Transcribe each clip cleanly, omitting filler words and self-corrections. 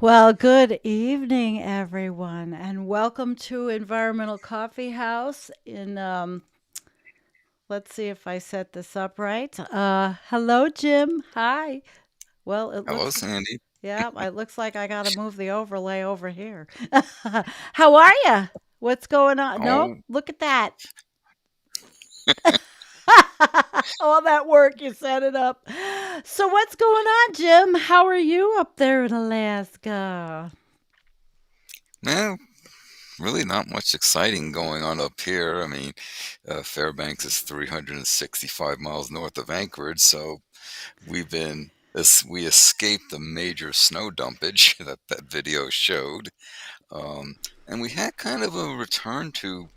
Well, good evening, everyone, and welcome to Environmental Coffee House. Let's see if I set this up right. Hello, Jim. Hi. Well, Hello, Sandy. yeah, it looks like I got to move the overlay over here. How are you? What's going on? No, Oh, look at that. All that work, you set it up. So, what's going on, Jim? How are you up there in Alaska? man, really not much exciting going on up here. I mean, Fairbanks is 365 miles north of Anchorage, so we escaped the major snow dumpage that video showed, and we had kind of a return to,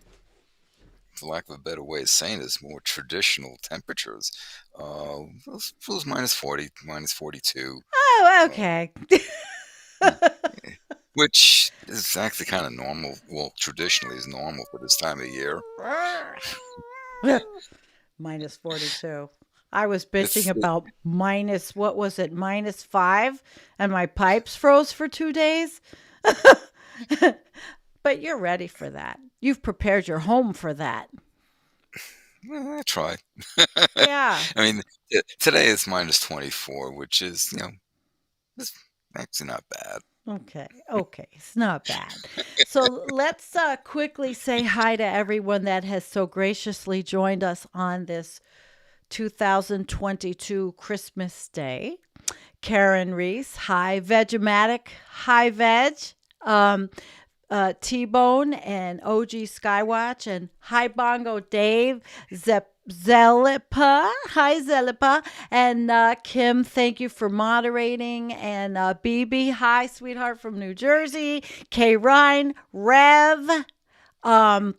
for lack of a better way of saying this, more traditional temperatures. It was minus 40, minus 42. Oh, Uh, okay. which is actually kind of normal. Well, traditionally is normal for this time of year. Minus 42. I was bitching It's about minus, what was it, minus 5? And my pipes froze for 2 days. But you're ready for that. You've prepared your home for that. I try. Yeah. I mean, today is minus 24, which is it's actually not bad. Okay. Okay. It's not bad. So let's quickly say hi to everyone that has so graciously joined us on this 2022 Christmas Day. Karen Reese, hi. Vegematic, hi, Veg. Um, T-Bone and OG Skywatch and hi, Bongo Dave. Zelipa, hi Zelipa, and Kim, thank you for moderating, and BB, hi sweetheart from New Jersey, K Ryan, Rev, um,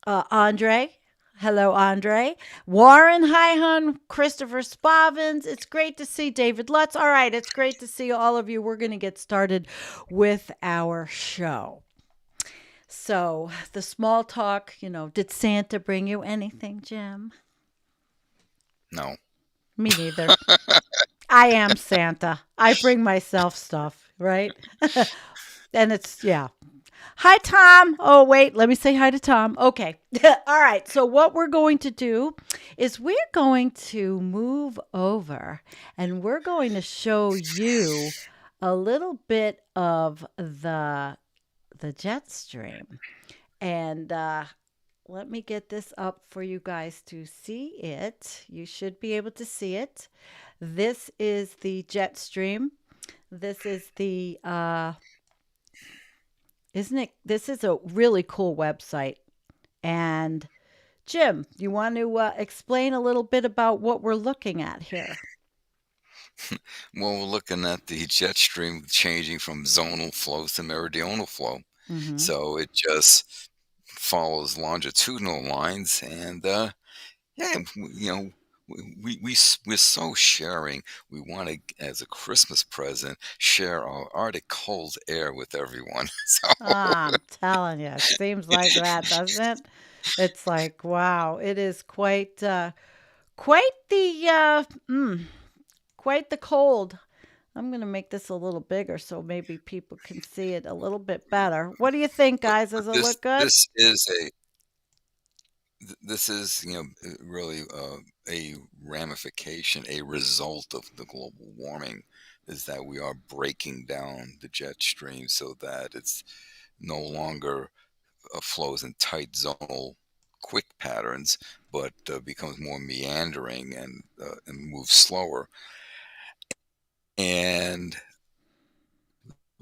Andre. Hello, Andre. Warren Highhun, Christopher Spavins. It's great to see David Lutz. All right, it's great to see all of you. We're going to get started with our show. So, the small talk, did Santa bring you anything, Jim? No. Me neither. I am Santa. I bring myself stuff, right? And yeah. Hi, Tom. Oh, wait. Let me say hi to Tom. Okay. All right. So, what we're going to do is we're going to move over and we're going to show you a little bit of the jet stream. And let me get this up for you guys to see it. You should be able to see it. This is the jet stream. This is isn't it? This is a really cool website. And Jim, you want to explain a little bit about what we're looking at here? Well, we're looking at the jet stream changing from zonal flow to meridional flow. Mm-hmm. So it just follows longitudinal lines, and yeah, we're so sharing. We want to, as a Christmas present, share our Arctic cold air with everyone. So I'm telling you, it seems like that, doesn't it? It's like, wow, it is quite the quite the cold. I'm going to make this a little bigger so maybe people can see it a little bit better. What do you think, guys? Does it this look good? this is a this is really a ramification, a result of the global warming, is that we are breaking down the jet stream so that it's no longer flows in tight zonal quick patterns, but becomes more meandering and moves slower. And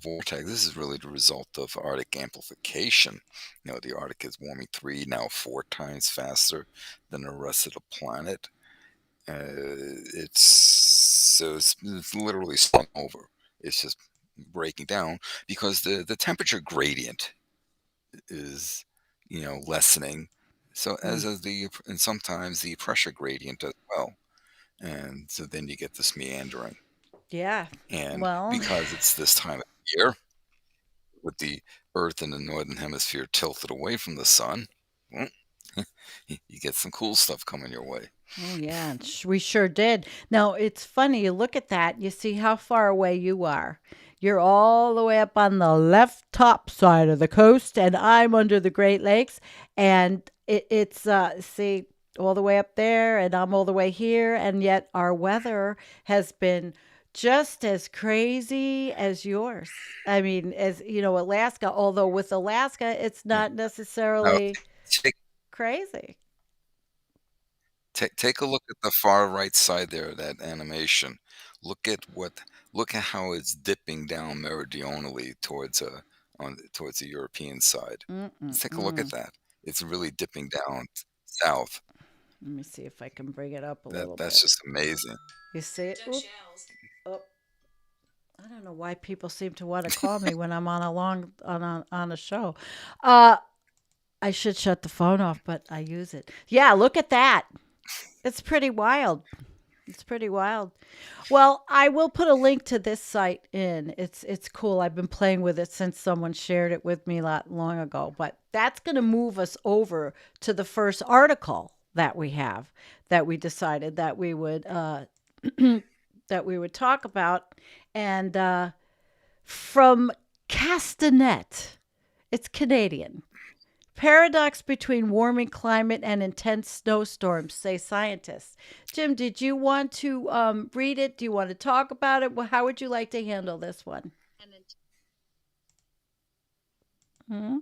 vortex, this is really the result of Arctic amplification. The Arctic is warming 3, now 4 times faster than the rest of the planet. It's literally sprung over. It's just breaking down because the temperature gradient is lessening. So Mm, and sometimes the pressure gradient as well, and so then you get this meandering. yeah. And Well, because it's this time of year with the Earth in the northern hemisphere tilted away from the sun, well, you get some cool stuff coming your way. oh yeah, we sure did. Now, it's funny, you look at that, you see how far away you are. You're all the way up on the left top side of the coast, and I'm under the Great Lakes. And it's see, all the way up there, and I'm all the way here. And yet our weather has been just as crazy as yours. I mean, as you know, Alaska, although with Alaska, it's Yeah. not Now, necessarily take crazy. take a look at the far right side there, that animation. Look at what look at how it's dipping down meridionally towards the European side. Let's take a look at Mm-mm-mm. that. It's really dipping down south. Let me see if I can bring it up a That little that's bit. just amazing. You see it? Oop. Oh, I don't know why people seem to want to call me when I'm on a long on a show. Uh, I should shut the phone off, but I use it. Yeah, look at that. It's pretty wild. It's pretty wild. Well, I will put a link to this site in. It's cool. I've been playing with it since someone shared it with me not long ago. But that's going to move us over to the first article that we have that we decided that we would that we would talk about, and from Castanet. It's Canadian. Paradox between warming climate and intense snowstorms, say scientists. Jim, did you want to read it? Do you want to talk about it? Well, how would you like to handle this one? Hmm?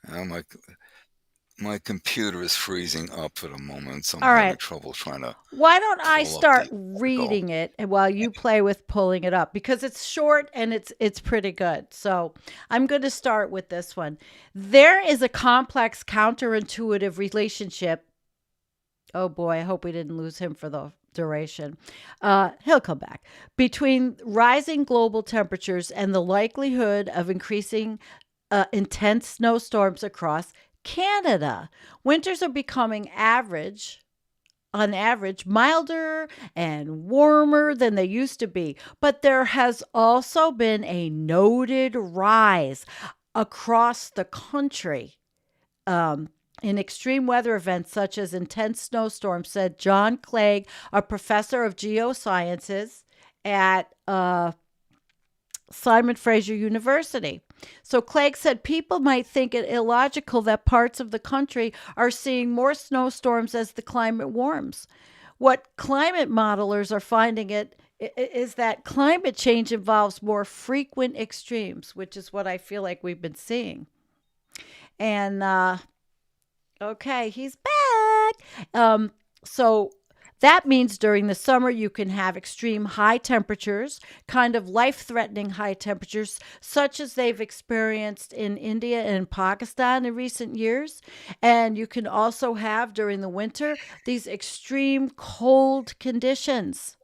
Uh, my my computer is freezing up for the moment, so I'm All having right. trouble trying to Why don't I pull up start the article. reading it and while you play with pulling it up because it's short and it's pretty good. So, I'm going to start with this one. There is a complex counterintuitive relationship. Oh boy, I hope we didn't lose him for the duration. He'll come back. Between rising global temperatures and the likelihood of increasing intense snowstorms across Canada. Winters are becoming on average, milder and warmer than they used to be. But there has also been a noted rise across the country um, in extreme weather events such as intense snowstorms, said John Clegg, a professor of geosciences at Simon Fraser University. So Clegg said people might think it illogical that parts of the country are seeing more snowstorms as the climate warms. What climate modelers are finding is that climate change involves more frequent extremes, which is what I feel like we've been seeing. And okay, he's back. So that means during the summer, you can have extreme high temperatures, kind of life threatening high temperatures, such as they've experienced in India and Pakistan in recent years. And you can also have during the winter these extreme cold conditions.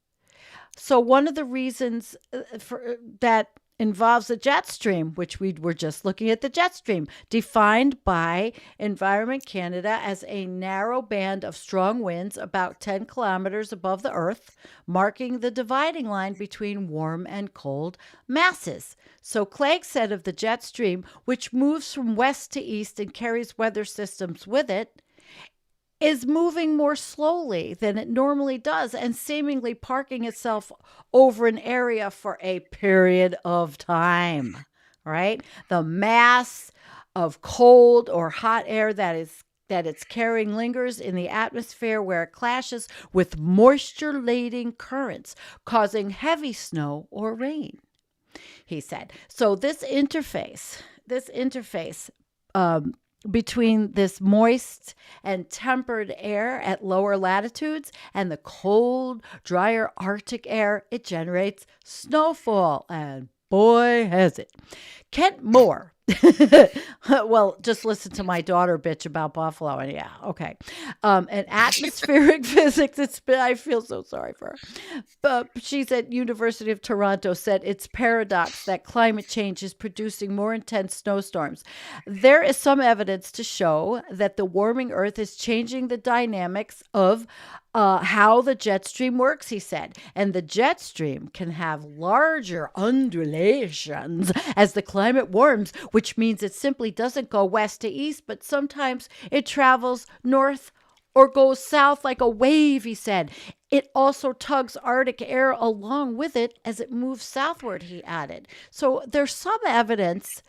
So one of the reasons for that involves the jet stream, which we were just looking at the jet stream, defined by Environment Canada as a narrow band of strong winds about 10 kilometers above the Earth, marking the dividing line between warm and cold masses. So Clegg said of the jet stream, which moves from west to east and carries weather systems with it, is moving more slowly than it normally does and seemingly parking itself over an area for a period of time, right? The mass of cold or hot air that it's carrying lingers in the atmosphere where it clashes with moisture laden currents, causing heavy snow or rain, he said. So this interface um, between this moist and tempered air at lower latitudes and the cold, drier Arctic air, it generates snowfall. And boy, has it. Kent Moore. Well, just listen to my daughter bitch about Buffalo, and yeah, okay. And atmospheric physics. I feel so sorry for her. But she's at University of Toronto. Said it's paradox that climate change is producing more intense snowstorms. There is some evidence to show that the warming Earth is changing the dynamics of how the jet stream works, he said. And the jet stream can have larger undulations as the climate warms, which means it simply doesn't go west to east, but sometimes it travels north or goes south like a wave, he said. It also tugs Arctic air along with it as it moves southward, he added. So there's some evidence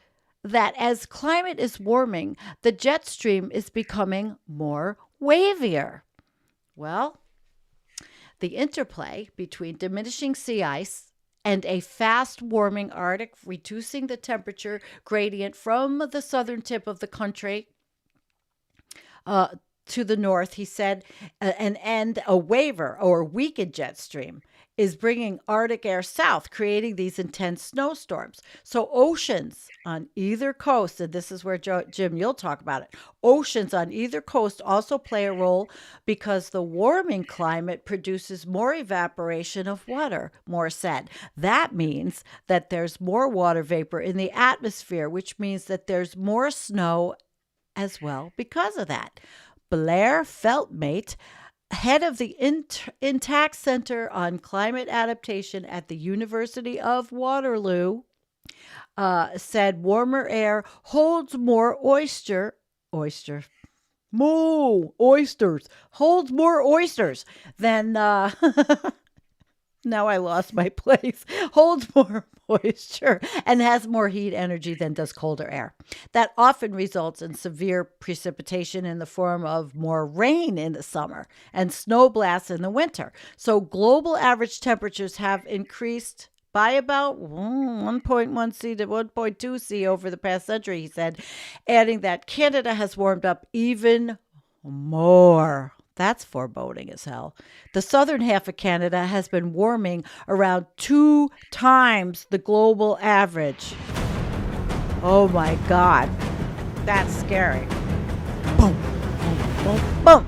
that as climate is warming, the jet stream is becoming more wavier. Well, the interplay between diminishing sea ice and a fast warming Arctic, reducing the temperature gradient from the southern tip of the country uh, to the north, he said, and a waiver or weakened jet stream is bringing Arctic air south, creating these intense snowstorms. So, oceans on either coast, and this is where Jim, you'll talk about it. Oceans on either coast also play a role because the warming climate produces more evaporation of water, Moore said. That means that there's more water vapor in the atmosphere, which means that there's more snow as well because of that. Blair Feltmate, head of the Intact Center on Climate Adaptation at the University of Waterloo, said warmer air holds more oyster, moo, oysters, holds more oysters than now I lost my place, holds more moisture and has more heat energy than does colder air. That often results in severe precipitation in the form of more rain in the summer and snow blasts in the winter. So global average temperatures have increased by about 1.1 C to 1.2 C over the past century, he said, adding that Canada has warmed up even more. That's foreboding as hell. The southern half of Canada has been warming around 2 times the global average. Oh my God. That's scary. Boom, boom, boom, boom.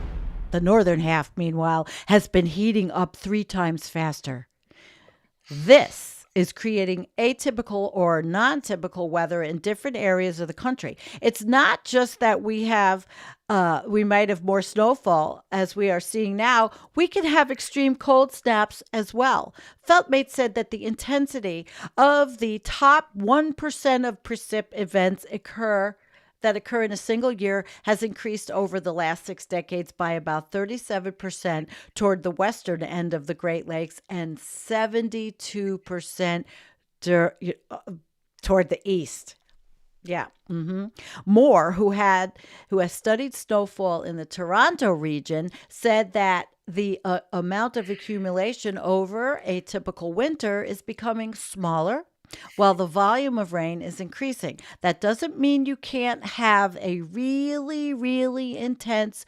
The northern half, meanwhile, has been heating up 3 times faster. This is creating atypical or non-typical weather in different areas of the country. It's not just that we might have more snowfall as we are seeing now. We could have extreme cold snaps as well. Feltmate said that the intensity of the top 1% of precip events that occur in a single year has increased over the last 6 decades by about 37% toward the western end of the Great Lakes and 72% toward the east. Yeah. Moore, who has studied snowfall in the Toronto region, said that the amount of accumulation over a typical winter is becoming smaller while the volume of rain is increasing. That doesn't mean you can't have a really, really intense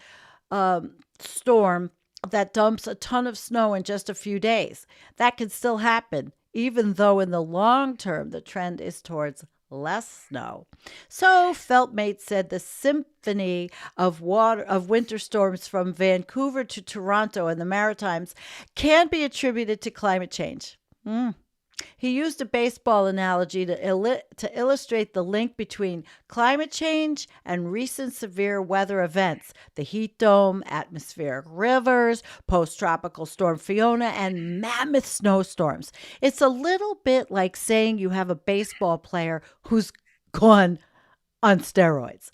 storm that dumps a ton of snow in just a few days. That can still happen, even though in the long term the trend is towards less snow. So Feltmate said the symphony of winter storms from Vancouver to Toronto and the Maritimes can be attributed to climate change. He used a baseball analogy to illustrate the link between climate change and recent severe weather events, the heat dome, atmospheric rivers, post-tropical storm Fiona, and mammoth snowstorms. It's a little bit like saying you have a baseball player who's gone on steroids.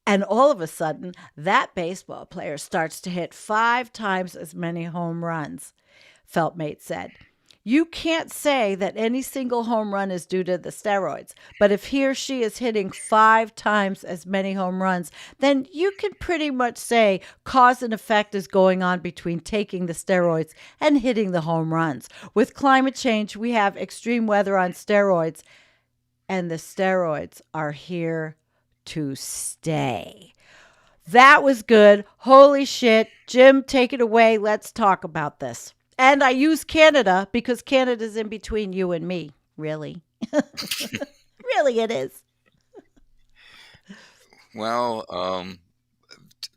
And all of a sudden, that baseball player starts to hit 5 times as many home runs, Feltmate said. You can't say that any single home run is due to the steroids, but if he or she is hitting 5 times as many home runs, then you can pretty much say cause and effect is going on between taking the steroids and hitting the home runs. With climate change, we have extreme weather on steroids, and the steroids are here to stay. That was good. Holy shit. Jim, take it away. Let's talk about this. And I use Canada because Canada's in between you and me, really. Really, it is. Well,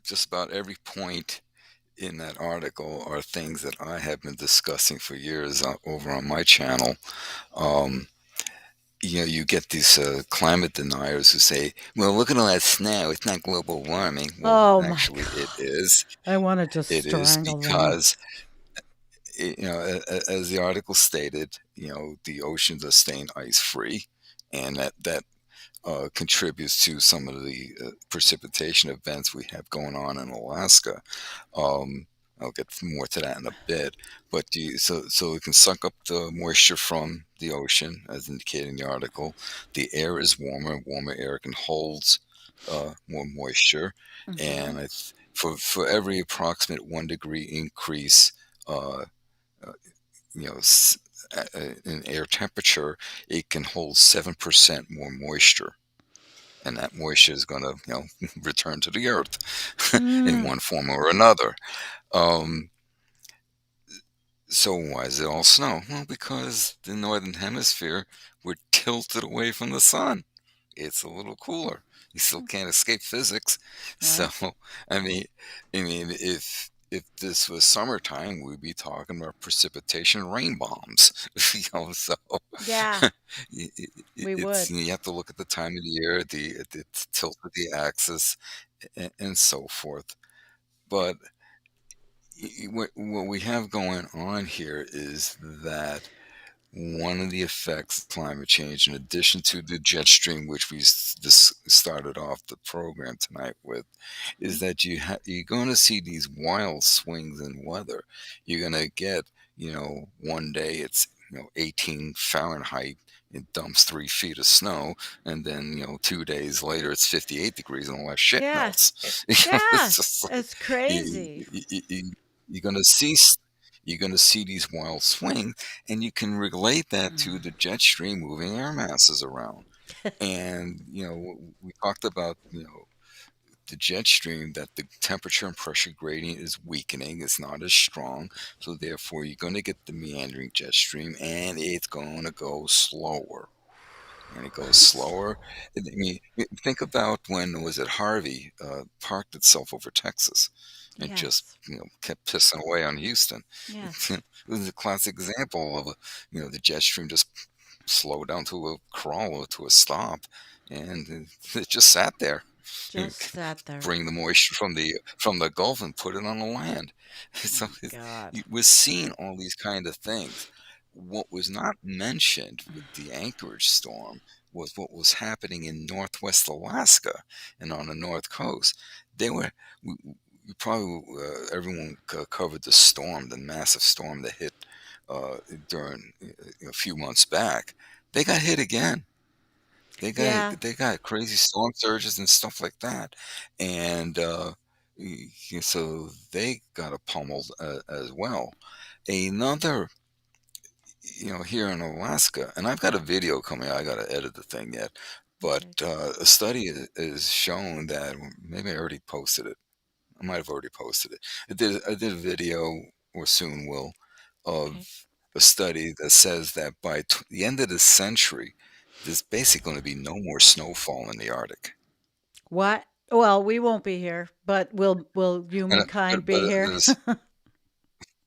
just about every point in that article are things that I have been discussing for years over on my channel. Um, you get these climate deniers who say, well, look at all that snow. It's not global warming. Well, Oh my actually, it God. is. I want to just It is strangle them. because, as the article stated, the oceans are staying ice free, and that contributes to some of the precipitation events we have going on in Alaska. Um, I'll get more to that in a bit. But so it can suck up the moisture from the ocean, as indicated in the article. The air is warmer. Warmer air can hold more moisture, Mm-hmm. and for every approximate 1 degree increase, uh, uh, in air temperature, it can hold 7% more moisture, and that moisture is going to return to the earth in Mm. one form or another. Um, so why is it all snow? Well, because the northern hemisphere, we're tilted away from the sun. It's a little cooler. You still can't escape physics. So, Well, I mean, if this was summertime, we'd be talking about precipitation rain bombs. So yeah, we it's, would. you have to look at the time of the year, the tilt of the axis, and so forth. But what we have going on here is that one of the effects of climate change, in addition to the jet stream, which we started off the program tonight with, Mhm. is that you're going to see these wild swings in weather. You're going to get, one day it's 18 Fahrenheit. It dumps 3 feet of snow, and then 2 days later it's 58 degrees and all that shit Yeah, melts. yeah, It's just like it's you, crazy. you're going to see you're going to see these wild swings, and you can relate that to the jet stream moving air masses around. And we talked about the jet stream, that the temperature and pressure gradient is weakening. It's not as strong, so therefore you're going to get the meandering jet stream, and it's going to go slower. And it goes slower. I mean, think about when was it Harvey parked itself over Texas and just Yes, kept pissing away on Houston. yes, It was a classic example of the jet stream just slowed down to a crawl or to a stop, and it just sat there. just sat there. Bring the moisture from the Gulf and put it on the land. Oh So my God. we're seeing all these kind of things. What was not mentioned with the Anchorage storm was what was happening in Northwest Alaska and on the North Coast. They were we probably everyone covered the storm, the massive storm that hit uh, during a few months back. They got hit again. They got Yeah, they got crazy storm surges and stuff like that, and so they got a pummeled as well. Another, here in Alaska, and I've got a video coming out. I got to edit the thing yet, but okay, a study is shown that maybe I already posted it. I might have already posted it. I did a video, or soon will, okay. of a study that says that by the end of the century, there's basically going to be no more snowfall in the Arctic. What? Well, we won't be here, but will And humankind but be here? it's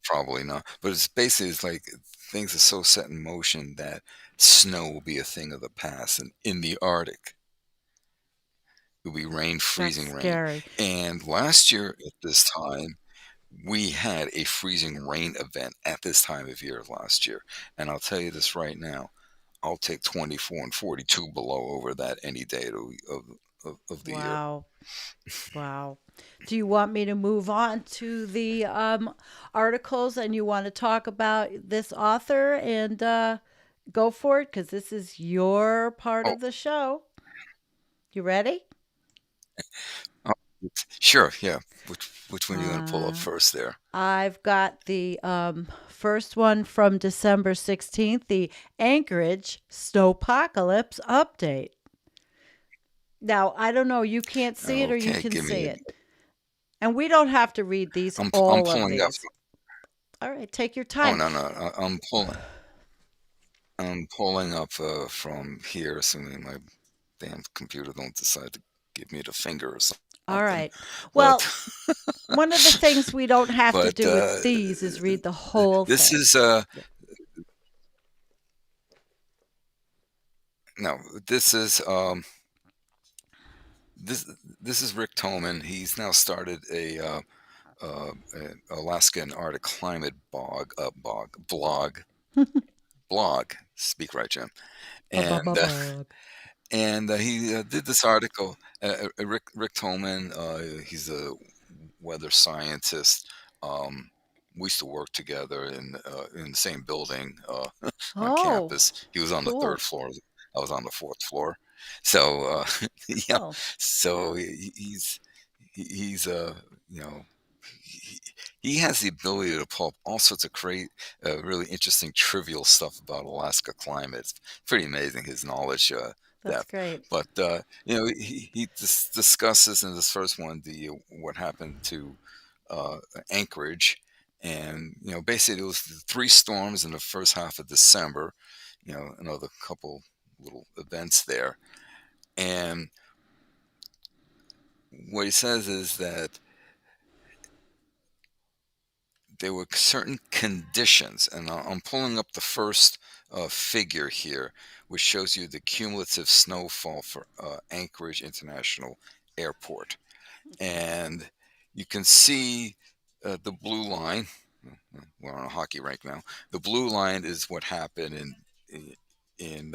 probably not. But it's like things are so set in motion that snow will be a thing of the past, and in the Arctic it will be rain, That's freezing rain. scary. And last year at this time, we had a freezing rain event at this time of year last year. And I'll tell you this right now, I'll take 24 and 42 below over that any day of the year. Wow. Wow. Do you want me to move on to the articles and you want to talk about this author and go for it? Because this is your part Oh, of the show. You ready? oh, sure, yeah. Which one are you going to pull up Uh, first there? I've got the first one from December 16th, the Anchorage Snowpocalypse update. Now, I don't know, you can't see it or you Okay, can give me see a. it. And we don't have to read these, I'm all of pulling up. these. All right, take your Oh time. no, no, I'm pulling up from here, assuming my damn computer don't decide to give me the finger or All something. right. But Well, one of the things we don't have to but do with these is read the whole this thing. is Yeah. no, this is this is Rick Toman. He's now started a Alaska and Arctic climate blog. Speak right, Jim. And Bug. And he did this article. Rick Tolman, he's a weather scientist. Um, we used to work together in the same building on Oh, campus. He was on the third cool. floor. I was on the fourth floor. So yeah, Oh, so he's you know he, he has the ability to pull up all sorts of really interesting, trivial stuff about Alaska climate. It's pretty amazing his knowledge that's depth. great. But he discusses in this first one the what happened to uh, Anchorage, and basically it was the three storms in the first half of December. Another couple little events there, and what he says is that there were certain conditions, and I'm pulling up the first figure here, which shows you the cumulative snowfall for Anchorage International Airport. And you can see the blue line. We're on a hockey rink now. The blue line is what happened in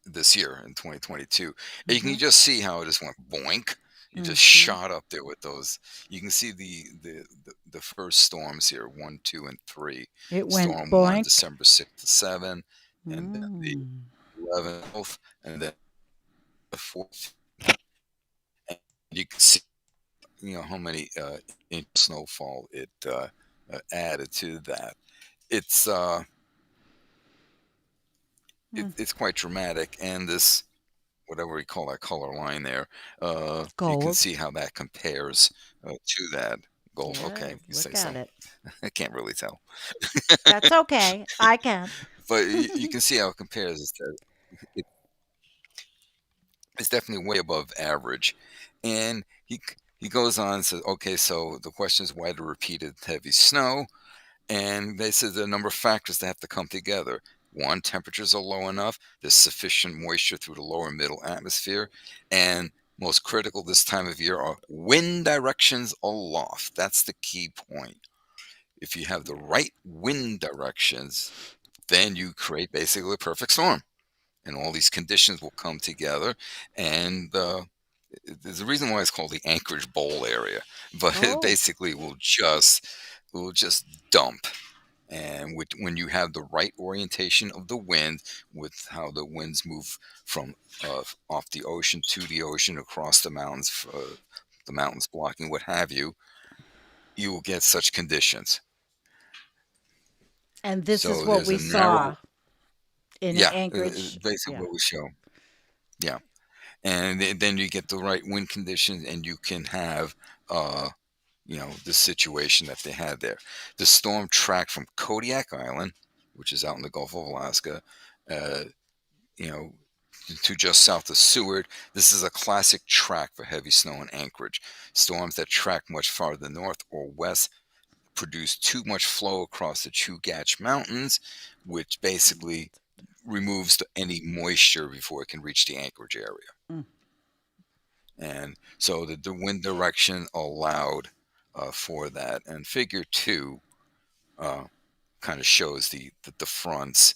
this year in 2022. And you Mm-hmm. can just see how it just went boink. You just Mm-hmm. shot up there with those. You can see the first storms here, 1, 2, and 3. It went Storm 1, boink. December 6th to 7, and then the Mm. 11th, and then the 4th. And you can see, how many inch snowfall it added to that. It's Mm. it's quite dramatic, and this whatever we call that color line there, you can Gold. see how that compares to that gold. Yeah, Okay, you say look so. at it. I can't really tell, That's okay. I can. but you can see how it compares. It, it's definitely way above average, and he goes on and says, okay, so the question is why the repeated heavy snow. And they said there are a number of factors that have to come together. One, temperatures are low enough, there's sufficient moisture through the lower middle atmosphere, and most critical this time of year are wind directions aloft. That's the key point. If you have the right wind directions, then you create basically a perfect storm, and all these conditions will come together. And there's a reason why it's called the Anchorage Bowl area, but it Oh, basically will just dump. And when you have the right orientation of the wind, with how the winds move from off the ocean to the ocean, across the mountains blocking what have you, you will get such conditions. and this is So what there's we a narrow, saw in yeah, Anchorage. basically Yeah. what we show, yeah. And then you get the right wind conditions, and you can have the situation that they had there. The storm tracked from Kodiak Island, which is out in the Gulf of Alaska, uh, you know, to just south of Seward. This is a classic track for heavy snow in Anchorage. Storms that track much farther north or west produce too much flow across the Chugach Mountains, which basically removes any moisture before it can reach the Anchorage area. Mm. And so the wind direction allowed for that. And figure two uh, kind of shows the fronts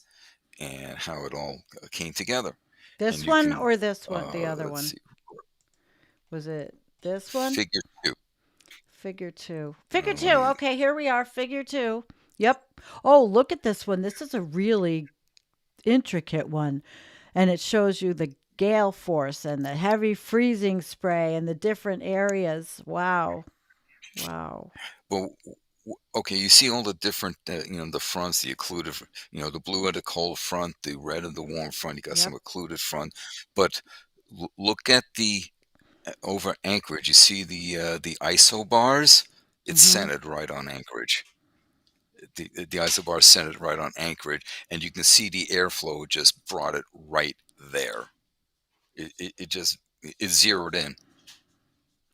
and how it all came together. And This you one can, or this one? The other let's one. see, Was it this one? figure two. Figure two. Figure Let two. me, Okay, here we are. Figure two. Yep. Oh, look at this one. This is a really intricate one. And it shows you the gale force and the heavy freezing spray and the different areas. Wow. Wow. well, okay, you see all the different, the fronts, the occluded, the blue of the cold front, the red of the warm front. You got some Yep. occluded front, but look at the over Anchorage. You see the ISO bars. It's Mm-hmm. centered right on Anchorage. The isobar is centered right on Anchorage, and you can see the airflow just brought it right there. It just is zeroed in.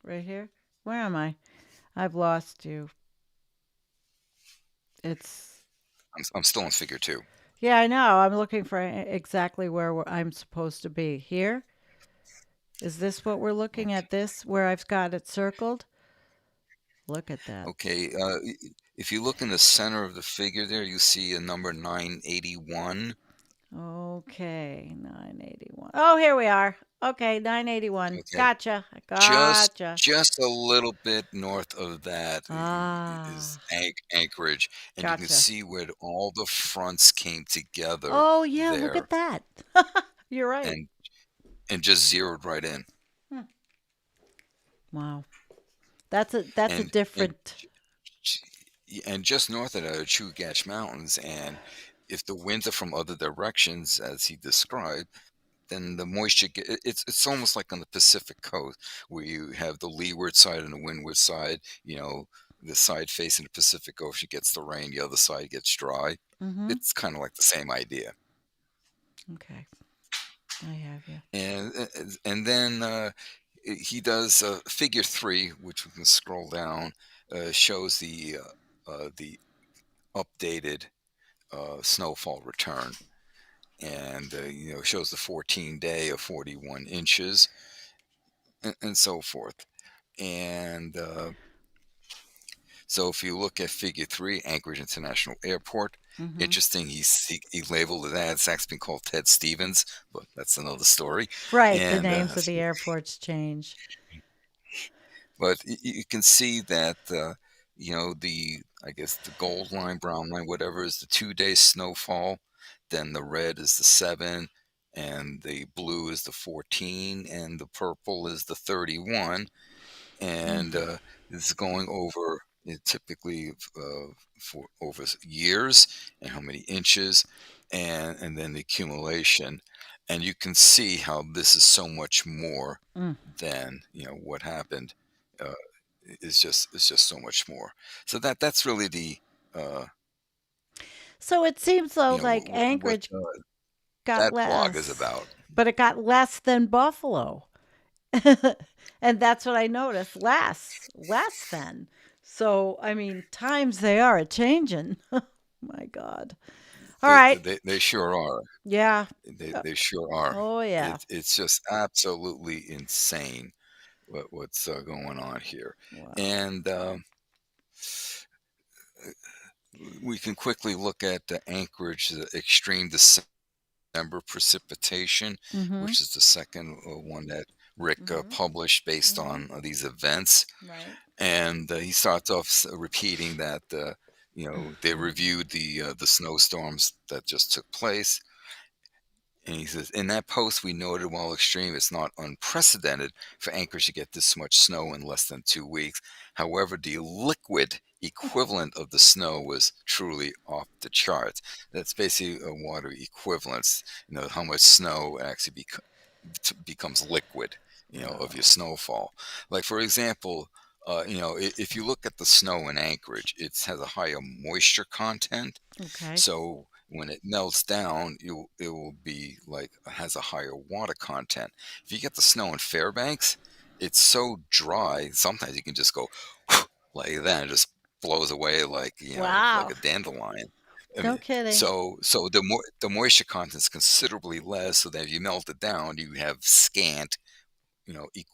Right here. Where am I? I've lost you. It's I'm still in figure two. yeah, I know. I'm looking for exactly where I'm supposed to be. Here? Is this what we're looking at? This where I've got it circled? Look at that. Okay, if you look in the center of the figure there, you see a number 981. Okay, 981. Oh, here we are. Okay, 981. Okay, Gotcha. just Gotcha. just a little bit north of that is Ah, Anchorage, and you can gotcha. see where all the fronts came together Oh, yeah, look there at that. You're right. and just zeroed right in. Hmm. Wow. That's a And and different. just north of that are Chugach Mountains, and if the winds are from other directions, as he described, then the moisture it's almost like on the Pacific coast where you have the leeward side and the windward side. The side facing the Pacific Ocean gets the rain, the other side gets dry. Mhm. It's kind of like the same idea. Okay. I have you. And then he does figure three, which we can scroll down, shows the updated snowfall return, and shows the 14 day of 41 inches, and so forth. And so if you look at figure three, Anchorage International Airport, Mhm. interesting. He labeled it that. It's actually been called Ted Stevens, but that's another story. Right, the And names of the airports change. but you can see that the I guess the gold line, brown line, whatever is the 2 day snowfall. Then the red is the 7, and the blue is the 14, and the purple is the 31, and Mm. it's going over typically for over years and how many inches, and then the accumulation, and you can see how this is so much more Mm. than what happened. Uh, it's just so much more. So that's really the uh, So it seems though like what Anchorage got that blog is less, about. but it got less than Buffalo. And that's what I noticed. Less than. So, I mean, times they are a changing. My God. All right. They sure are. Yeah. Uh, They sure are. Oh, yeah. It's just absolutely insane what's going on here. Wow. And we can quickly look at the Anchorage, the extreme December precipitation, Mm-hmm. which is the second one that Rick Mm-hmm. published based Mm-hmm. on these events. Right. And he starts off repeating that they reviewed the snowstorms that just took place. And he says, in that post, we noted while extreme, it's not unprecedented for Anchorage to get this much snow in less than 2 weeks. However, the liquid equivalent of the snow was truly off the charts. That's basically a water equivalence, how much snow actually becomes liquid, of your Wow. snowfall. Like, for example, if you look at the snow in Anchorage, it has a higher moisture content, Okay. so when it melts down, it will be like has a higher water content. If you get the snow in Fairbanks, it's so dry. Sometimes you can just go like that, and just blows away like like Wow. a dandelion. I No mean, kidding. so the moisture content is considerably less. So that if you melt it down, you have scant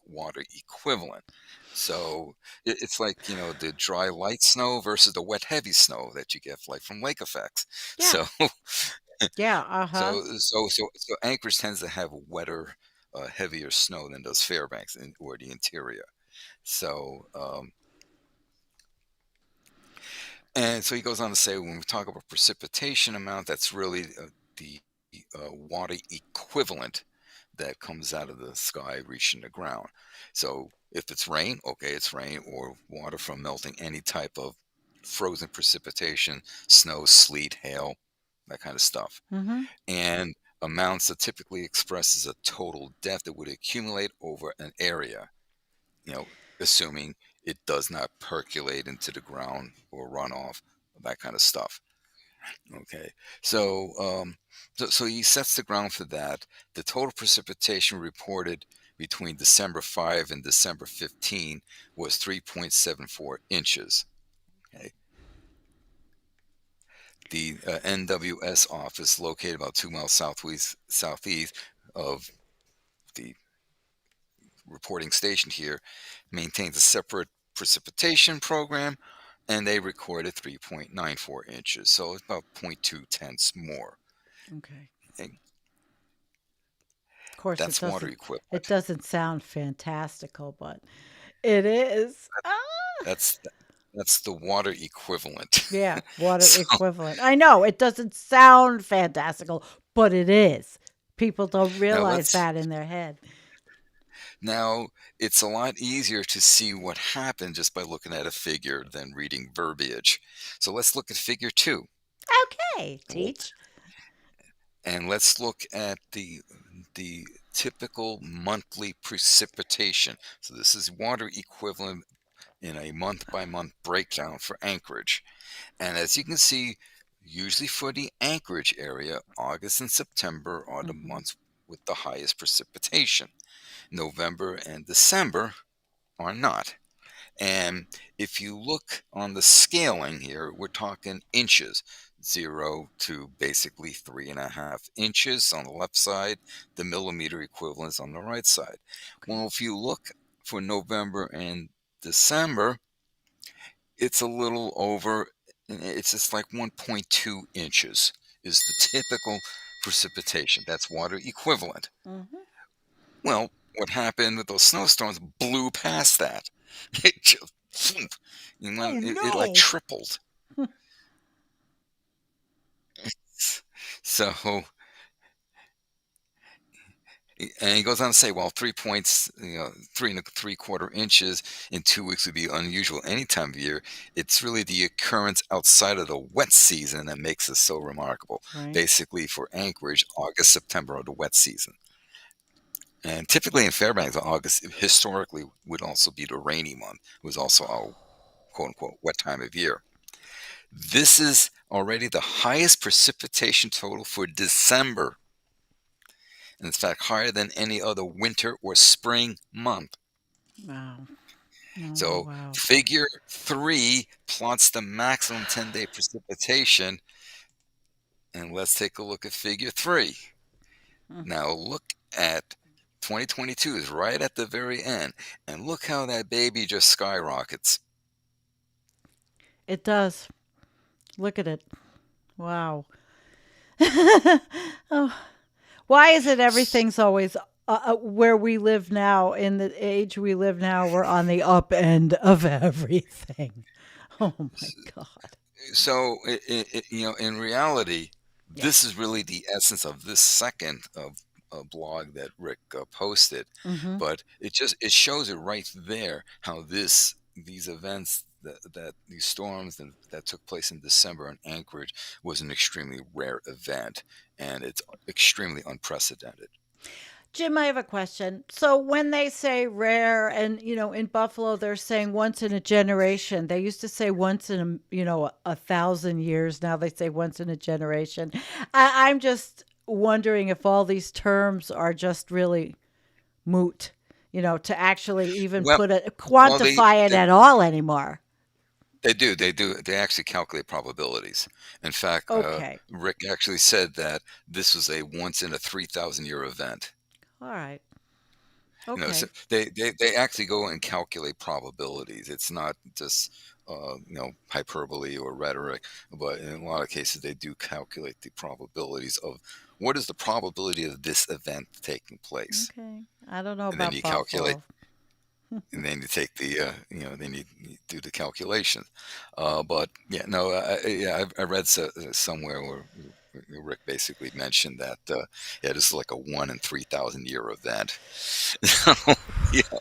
water equivalent. So it's like the dry light snow versus the wet heavy snow that you get like from lake effects. Yeah. So Yeah. Uh-huh. so Anchorage tends to have wetter, heavier snow than does Fairbanks or the interior. So and so he goes on to say, when we talk about precipitation amount, that's really the water equivalent that comes out of the sky reaching the ground. So if it's rain, okay, it's rain or water from melting any type of frozen precipitation, snow, sleet, hail, that kind of stuff. Mm-hmm. And amounts are typically expressed as a total depth that would accumulate over an area, you know, assuming it does not percolate into the ground or run off, that kind of stuff. Okay, so so he sets the ground for that. The total precipitation reported between December 5 and December 15 was 3.74 inches. Okay, the NWS office, located about 2 miles southeast of the reporting station here, maintains a separate precipitation program, and they recorded 3.94 inches, so it's about 0.2 tenths more. Okay. And Of course, that's water it equivalent. doesn't sound fantastical, but it is. That's that's the water equivalent. Yeah, water So equivalent. I know it doesn't sound fantastical, but it is. People don't now realize let's that in their head. now it's a lot easier to see what happened just by looking at a figure than reading verbiage. So let's look at figure 2. Okay, Well, teach. and let's look at the typical monthly precipitation. So this is water equivalent in a month by month breakdown for Anchorage. And as you can see, usually for the Anchorage area, August and September are the Hmm. months with the highest precipitation. November and December are not. And if you look on the scaling here, we're talking inches, 0 to basically 3.5 inches on the left side, the millimeter equivalents on the right side. Okay. Well, if you look for November and December, it's a little over, it's just like 1.2 inches is the typical precipitation. That's water equivalent. Hmm. Well, what happened with those snowstorms blew past that. It just, phoom, Oh it like no. tripled. So, and he goes on to say, while 3 points, 3.75 inches in 2 weeks would be unusual any time of year, it's really the occurrence outside of the wet season that makes this so remarkable. Right. Basically, for Anchorage, August, September are the wet season. And typically in Fairbanks, August historically would also be the rainy month. It was also a quote unquote wet time of year. This is already the highest precipitation total for December, and in fact higher than any other winter or spring month. Wow. Oh So wow. figure 3 plots the maximum 10-day precipitation, and let's take a look at figure 3. Mm. Now look at 2022 is right at the very end, and look how that baby just skyrockets. It does. Look at it. Wow. Oh, why is it everything's always where we live now, in the age we live now, we're on the up end of everything. Oh my God. So in reality, Yeah. this is really the essence of this second of a blog that Rick posted, Hmm. but it shows it right there how these events that these storms that took place in December in Anchorage was an extremely rare event, and it's extremely unprecedented. Jim, I have a question. So when they say rare, and in Buffalo they're saying once in a generation. They used to say once in a thousand years. Now they say once in a generation. I'm just wondering if all these terms are just really moot. To actually even Well, put it, well, quantify it at all anymore. they actually calculate probabilities. In fact, Okay. Rick actually said that this was a once in a 3,000 year event. All right. So Okay. they actually go and calculate probabilities. It's not just hyperbole or rhetoric, but in a lot of cases they do calculate the probabilities of what is the probability of this event taking place, Okay. I don't know and then about you calculate, Buffalo. and then you take the then you do the calculations. But yeah, no, yeah, I read somewhere where Rick basically mentioned that yeah, this is like a 1 in 3,000 year event. So, yeah,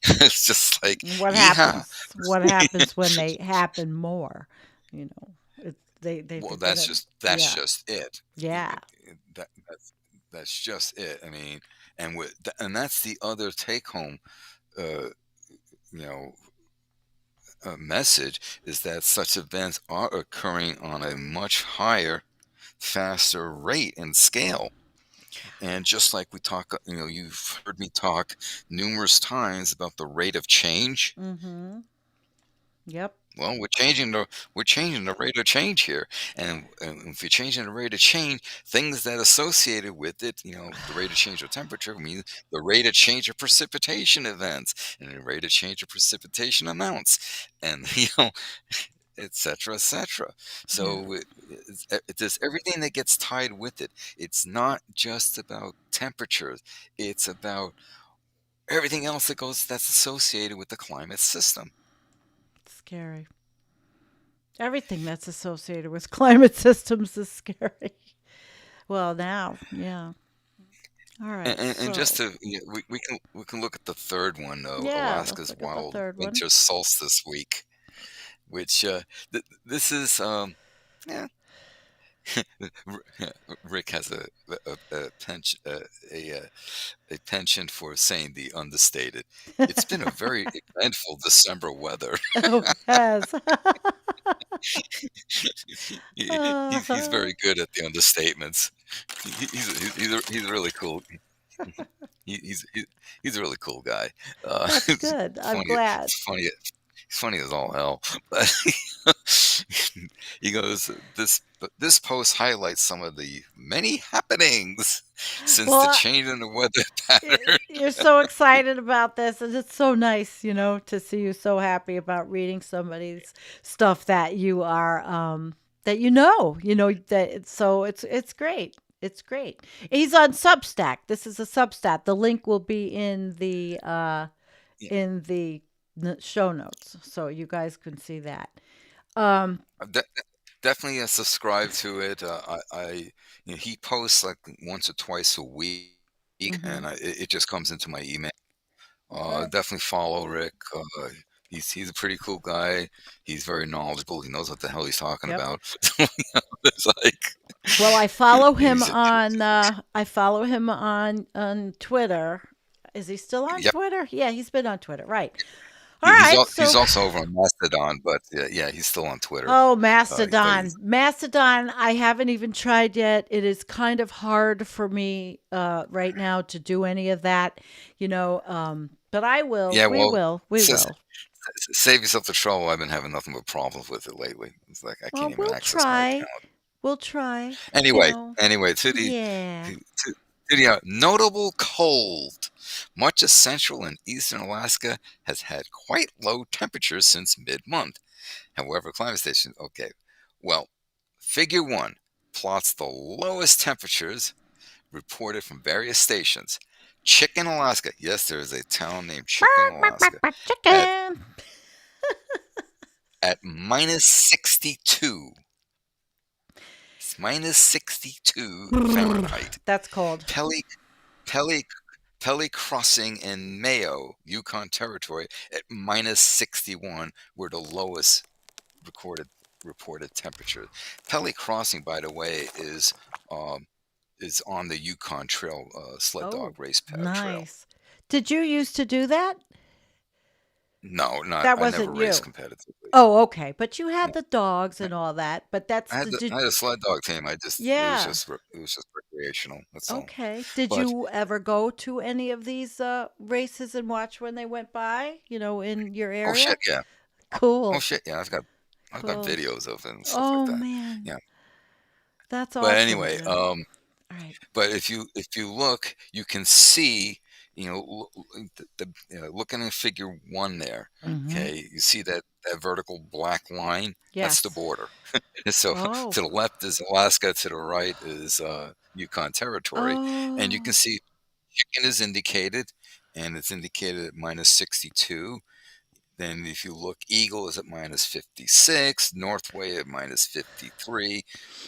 it's just like What yeehaw. happens? What happens when they happen more? They Well, forget it. that's Yeah. just it. Yeah. That's just it. I mean, and that's the other take home. Uh, you know, message is that such events are occurring on a much higher, faster rate and scale. And just like we talk, you've heard me talk numerous times about the rate of change. Mhm. Yep. Well, we're changing the rate of change here, and if you're changing the rate of change, things that associated with it, the rate of change of temperature means the rate of change of precipitation events and the rate of change of precipitation amounts, and etc., etc. Yeah. So there's everything that gets tied with it. It's not just about temperatures. It's about everything else that's associated with the climate system. It's scary. Everything that's associated with climate systems is scary. Well, now, yeah. All right. And just So, to we can look at the third one, yeah, let's Alaska's look at the wild third one. winter solstice week, which this is yeah. Rick has a penchant a penchant for saying the understated. It's been a very eventful December weather. Oh, yes. He's uh, very good at the understatements. He's a really cool. He, he's he, he's a really cool guy. that's It's good. I'm funny. glad. It's funny. He's funny as all hell. But he goes, this post highlights some of the many happenings since the Well, change in the weather pattern. you're so excited about this, and it's so nice, to see you so happy about reading somebody's stuff that you are, that that it's great. It's great. He's on Substack. This is a Substack. The link will be Yeah, in the show notes, so you guys can see that. Um, de- definitely subscribe to it. He posts like once or twice a week, mhm. and it just comes into my email. Okay. Definitely follow Rick. He's a pretty cool guy. He's very knowledgeable. He knows what the hell he's talking Yep. about. It's like Well, he's I follow him on Twitter. Is he still on yep. Twitter? Yeah, he's been on Twitter. Right. All right. He's So, also over on Mastodon, but yeah, he's still on Twitter. oh, But Mastodon. Mastodon, I haven't even tried yet. It is kind of hard for me right now to do any of that, but I will. yeah, We well, will. We will. save yourself the trouble. I've been having nothing but problems with it lately. It's like I can't Well, even we'll access my try. account. We'll try. Anyway, Yeah. to the notable cold. Much of central and eastern Alaska has had quite low temperatures since mid-month. However, climate station, okay. Well, figure one plots the lowest temperatures reported from various stations. Chicken, Alaska. Yes, there is a town named Chicken, Alaska. At Chicken. minus 62. It's minus 62 Fahrenheit. That's cold. Pelly Pelly Pelly Crossing in Mayo, Yukon Territory, at minus 61 were the lowest recorded reported temperatures. Pelly Crossing, by the way, um, is on the Yukon Trail sled Oh, dog race trail. nice. Did you used to do that? No, not That I never wasn't raced you. competitively. Oh, okay. But you had No, the dogs I, and all that. But that's the I did had a sled dog team. yeah. It was just recreational. That's all. Okay. Did But you ever go to any of these races and watch when they went by, in your oh shit, area? yeah. Oh Cool. shit, yeah. I've got Cool. videos of it and stuff like Oh that. man. Yeah. That's But awesome. anyway, Yeah. All right. but if you look, you can see, looking at figure one there. Mhm. Okay, you see that vertical black line. That's the Yes. border. So Oh. to the left is Alaska, to the right is Yukon Territory, and you can Oh. see chicken is indicated, and it's indicated at minus 62. Then if you look, Eagle is at minus 56, Northway at minus 53,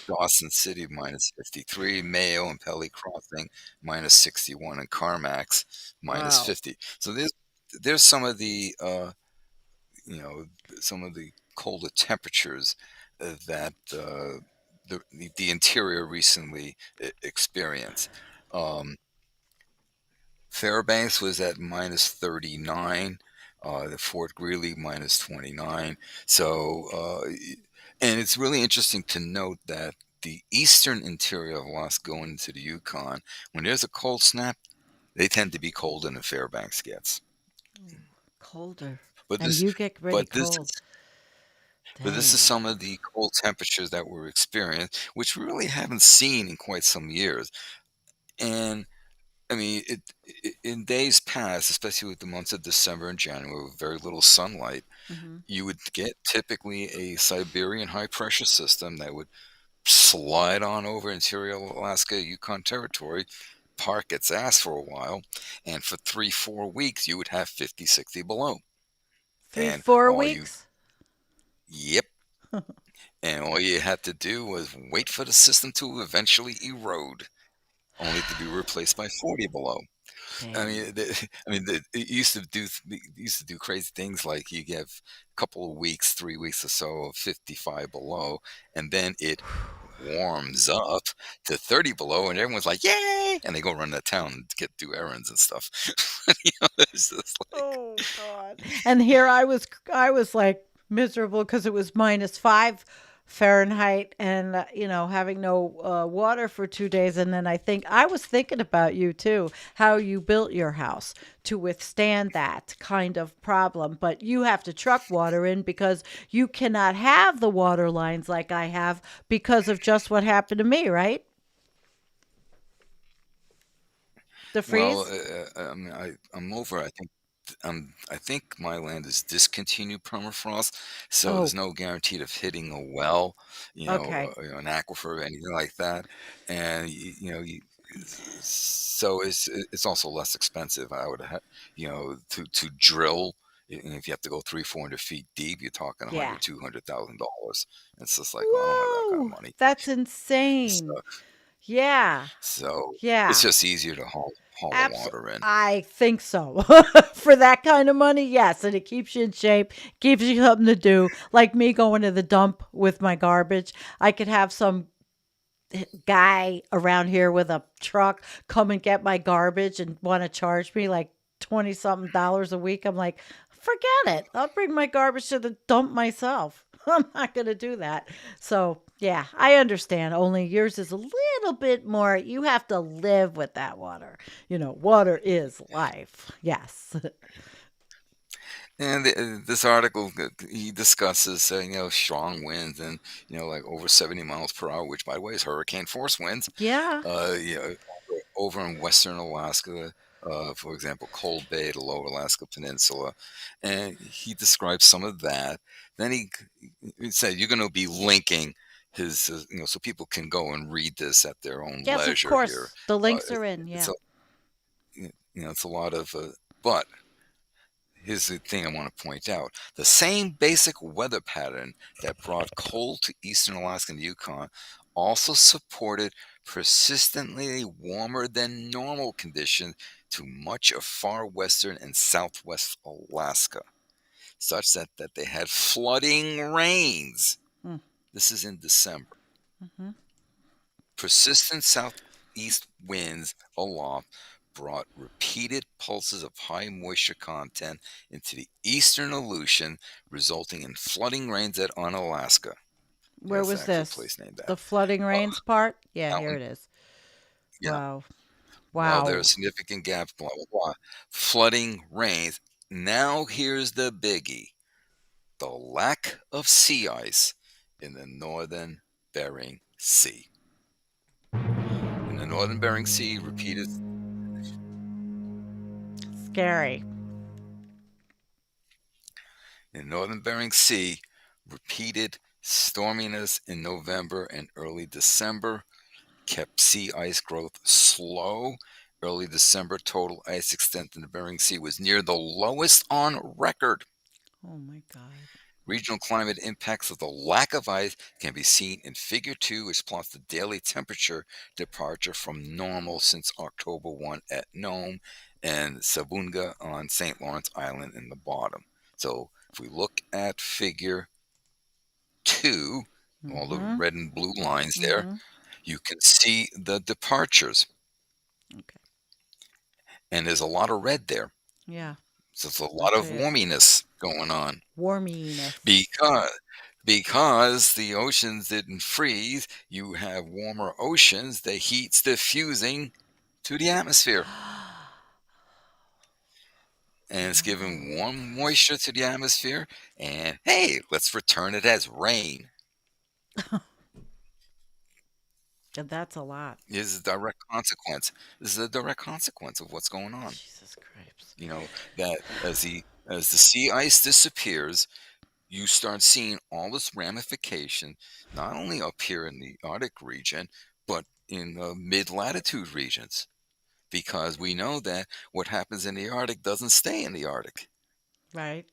Dawson City minus 53, Mayo and Pelly Crossing minus 61, and Carmack's minus Wow. 50. So there's some of the you know some of the colder temperatures that the interior recently experienced. Um, Fairbanks was at minus 39. The Fort Greely minus 29. So, and it's really interesting to note that the eastern interior of Alaska going into the Yukon, when there's a cold snap, they tend to be colder than Fairbanks gets. Ooh, colder. But And this, you get pretty but this cold. is, but this is Dang. some of the cold temperatures that were experienced, which we really haven't seen in quite some years. And I mean, in days past, especially with the months of December and January, with very little sunlight, Mhm. you would get typically a Siberian high pressure system that would slide on over interior Alaska, Yukon territory, park its ass for a while, and for 3, 4 weeks, you would have 50, 60 below. 3, And 4 all you, weeks? yep, and all you had to do was wait for the system to eventually erode, only to be replaced by 40 below. I Dang. mean, it used to do crazy things like you get a couple of weeks, 3 weeks or so of 55 below, and then it warms up to 30 below, and everyone's like, "Yay!" And they go run to town to get do errands and stuff. It's just like, Oh god. And here I was like miserable because it was -5 Fahrenheit and having no water for 2 days, and then I was thinking about you too, how you built your house to withstand that kind of problem, but you have to truck water in because you cannot have the water lines like I have because of just what happened to me, right? The well, freeze? I mean, I'm over. I think my land is discontinued permafrost, so there's Oh, no guarantee of hitting a well, okay. an aquifer, anything like that. And so it's also less expensive. I would have, to drill. If you have to go 300, 400 feet deep, you're talking a Yeah. hundred, $200,000. It's just like, well, I don't have that kind of Woo! money. That's So, insane. Yeah. so it's Yeah. just easier to haul the water in. I think so. For that kind of money, yes, and it keeps you in shape, keeps you something to do. Like me going to the dump with my garbage. I could have some guy around here with a truck come and get my garbage and want to charge me like 20 something dollars a week. I'm like, forget it. I'll bring my garbage to the dump myself. I'm not going to do that. So, yeah, I understand. Only yours is a little bit more. You have to live with that water. Water is life. Yes. And this article, he discusses, strong winds and, like over 70 miles per hour, which, by the way, is hurricane force winds, Yeah. uh, you know, over in western Alaska, for example, Cold Bay, the lower Alaska Peninsula. And he describes some of that. Then he said, you're going to be linking his, so people can go and read this at their own Yes, of leisure here. course. The Uh, links it, are in. it's Yeah. a, it's a lot of, but here's the thing I want to point out. The same basic weather pattern that brought cold to eastern Alaska and Yukon also supported persistently warmer than normal conditions to much of far western and southwest Alaska, such that they had flooding rains. Mm, This is in December. mhm. Persistent southeast winds aloft brought repeated pulses of high moisture content into the eastern Aleutian, resulting in flooding rains at Unalaska. Where That's the was actual this? place named The after. flooding Uh, rains part? Yeah, here Mountain, it is. yeah. Wow. While there are Wow. significant gaps, blah blah blah. Flooding rains. Now here's the biggie: the lack of sea ice in the northern Bering Sea. In the northern Bering Sea, repeated Scary. In northern Bering Sea, repeated storminess in November and early December kept sea ice growth slow. Early December total ice extent in the Bering Sea was near the lowest on record. Oh my God. Regional climate impacts of the lack of ice can be seen in Figure 2, which plots the daily temperature departure from normal since October 1 at Nome and Sabunga on St. Lawrence Island in the bottom. So if we look at Figure 2, all the Mhm. red and blue lines there, Mhm. you can see the departures. Okay. And there's a lot of red there. Yeah. So it's a lot Yes, of it is. warminess going on. Warminess. Because the oceans didn't freeze, you have warmer oceans. The heat's diffusing to the atmosphere, and it's giving Oh. warm moisture to the atmosphere. And hey, let's return it as rain. And that's a lot. Is a direct consequence. This is a direct consequence of what's going on. Jesus Christ. You know, that as the sea ice disappears, you start seeing all this ramification, not only up here in the Arctic region, but in the mid-latitude regions, because we know that what happens in the Arctic doesn't stay in the Arctic. Right?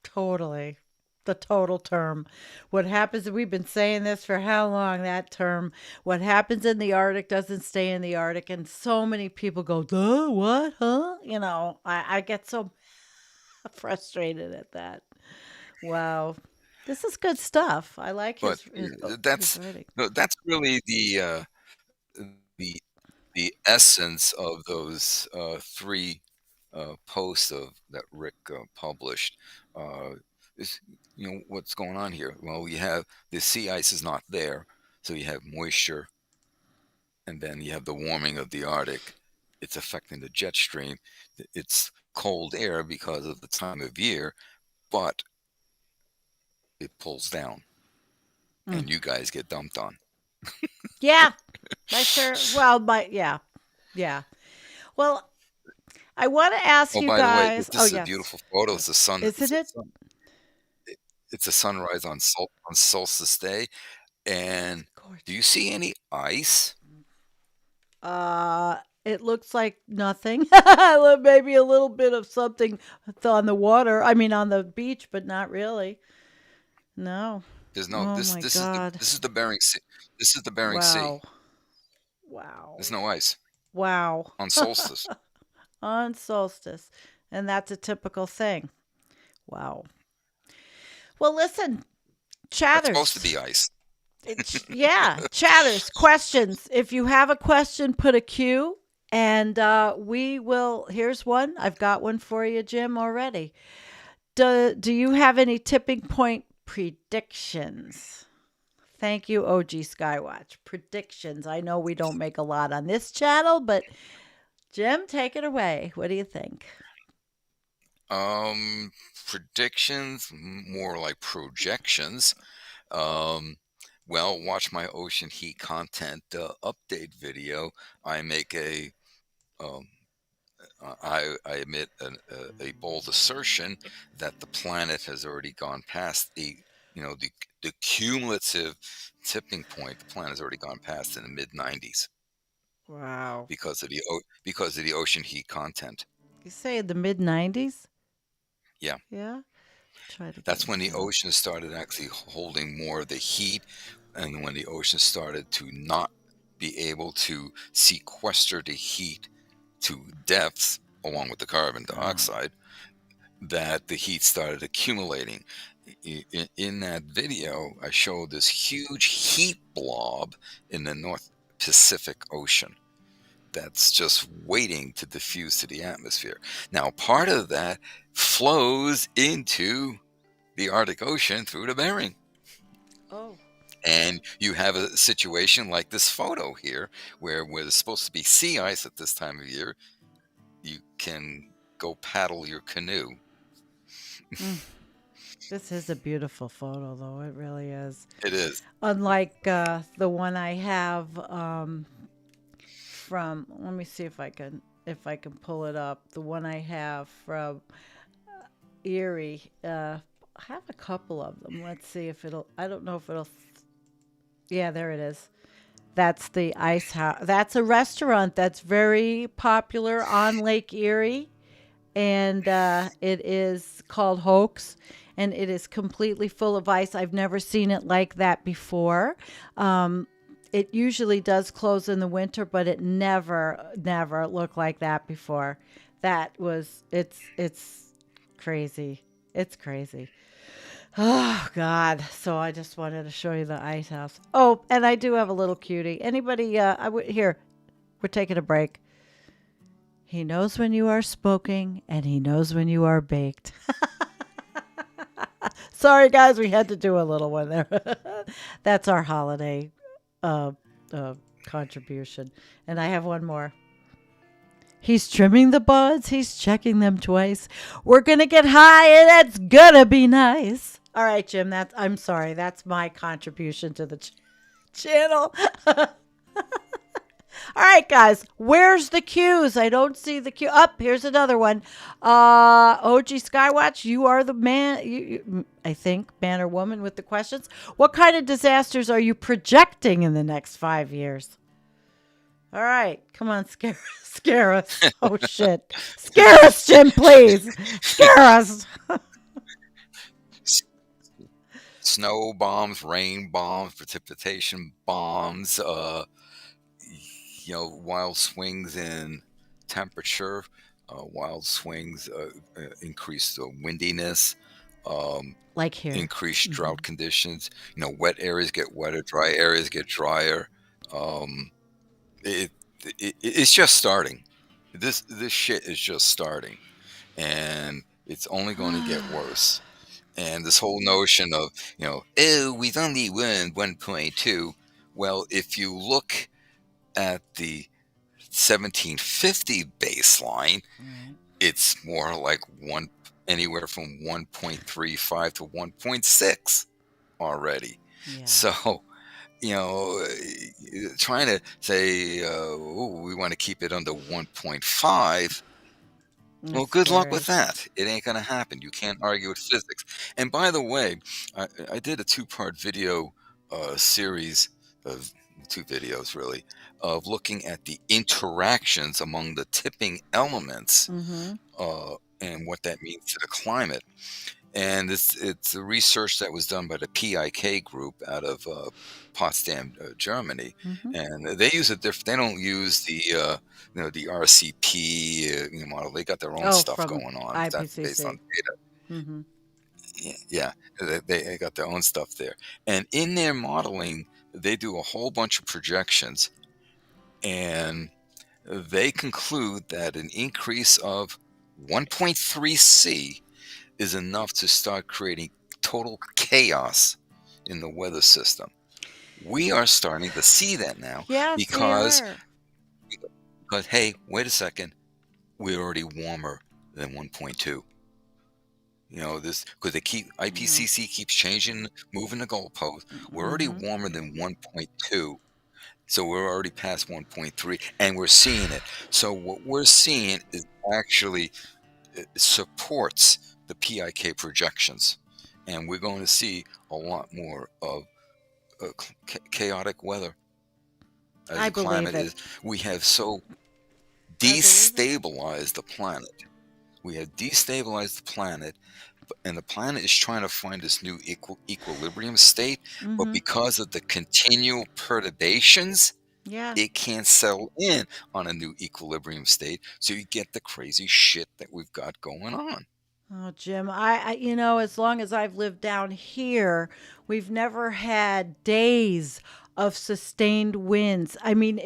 Totally. The total term. What happens, we've been saying this for how long, that term. What happens in the Arctic doesn't stay in the Arctic. And so many people go, duh, what, huh? I get so frustrated at that. Wow. This is good stuff. I like But his that's writing. no, that's really the the essence of those three posts of that Rick published. Uh, is what's going on here? Well, you have the sea ice is not there, so you have moisture, and then you have the warming of the Arctic. It's affecting the jet stream. It's cold air because of the time of year, but it pulls down, Mm. and you guys get dumped on. Yeah, I sure. Well, yeah, yeah. Well, I want to ask Oh, you by the way, guys. Oh, this is a yes. beautiful photo. It's the sun. Isn't it? It's a sunrise on Solstice Day. And do you Gorgeous. see any ice? It looks like nothing. Maybe a little bit of something on the water. I mean, on the beach, but not really. No. There's no Oh this. my This is the God. this is the Bering Sea. This is the Bering Sea. Wow. Wow. There's no ice Wow. on solstice. On solstice. And that's a typical thing. Wow. Well, listen, That's supposed to chatters. be ice. Yeah, chatters, questions. If you have a question, put a Q and we will. Here's one. I've got one for you, Jim, already. Do you have any tipping point predictions? Thank you, OG Skywatch. Predictions. I know we don't make a lot on this channel, but Jim, take it away. What do you think? Um, Predictions, more like projections. Um, well, watch my ocean heat content update video. I make a um, I emit a bold assertion that the planet has already gone past the cumulative tipping point. The planet has already gone past in the mid 90s Wow. because of the ocean heat content. You say in the mid 90s? Yeah, Yeah. Try to get that's us when the down. ocean started actually holding more of the heat, and when the ocean started to not be able to sequester the heat to depths along with the carbon Oh. dioxide, that the heat started accumulating. In that video, I showed this huge heat blob in the North Pacific Ocean that's just waiting to diffuse to the atmosphere. Now, part of that flows into the Arctic Ocean through the Bering. Oh. And you have a situation like this photo here, where there's supposed to be sea ice at this time of year. You can go paddle your canoe. Mm. This is a beautiful photo, though. It really is. It is. Unlike the one I have from. Let me see if I can pull it up. The one I have from Erie. I have a couple of them. Let's see if it'll. I don't know if it'll. Yeah, there it is. That's the ice house. That's a restaurant that's very popular on Lake Erie, and it is called Hoax, and it is completely full of ice. I've never seen it like that before. It usually does close in the winter, but it never looked like that before. It's crazy. It's crazy. Oh God! So I just wanted to show you the ice house. Oh, and I do have a little cutie. Anybody? Here. We're taking a break. He knows when you are smoking, and he knows when you are baked. Sorry, guys, we had to do a little one there. That's our holiday uh, uh, contribution, and I have one more. He's trimming the buds. He's checking them twice. We're gonna get high, and it's gonna be nice. All right, Jim. I'm sorry. That's my contribution to the channel. All right, guys, where's the cues? I don't see the cue. Up, here's another one. OG Skywatch, you are the man. I think, man or woman with the questions. What kind of disasters are you projecting in the next 5 years? All right, come on, scare us. Oh shit, scare us, Jim, please, scare us. S- Snow bombs, rain bombs, precipitation bombs, wild swings in temperature, wild swings, increased windiness, um, Like here. increased Hmm. drought conditions. Wet areas get wetter, dry areas get drier. Um, it, it's just starting. This shit is just starting, and it's only going to get worse. And this whole notion of oh, we've only won 1.2. Well, if you look at the 1750 baseline, Right. it's more like anywhere from 1.35 to 1.6 already. Yeah, So, you know, trying to say, we want to keep it under 1.5. Well, that's good luck with scary. that. It ain't going to happen. You can't argue with physics. And by the way, I did a two-part video series of two videos, really, of looking at the interactions among the tipping elements Mm-hmm. and what that means to the climate. And it's a research that was done by the PIK group out of Potsdam, Germany, Mm-hmm. and they use a different. They don't use the RCP model. They got their own Oh, stuff from going on. That's based on IPCC. data. Mm-hmm. Yeah, they got their own stuff there. And in their modeling, they do a whole bunch of projections, and they conclude that an increase of 1.3 C is enough to start creating total chaos in the weather system. We are starting to see that now Yes, we because, are. hey, wait a second, we're already warmer than 1.2. This because they keep Yeah. IPCC keeps changing, moving the goalpost. We're already Mm-hmm. warmer than 1.2. So we're already past 1.3 and we're seeing it. So what we're seeing is actually supports the PIK projections. And we're going to see a lot more of chaotic weather as I the believe climate it. is. We have so I believe it. destabilized the planet. We have destabilized the planet, and the planet is trying to find this new equilibrium state. But Mm-hmm. because of the continual perturbations, Yeah. it can't settle in on a new equilibrium state. So you get the crazy shit that we've got going on. Oh, Jim, as long as I've lived down here, we've never had days of sustained winds. I mean,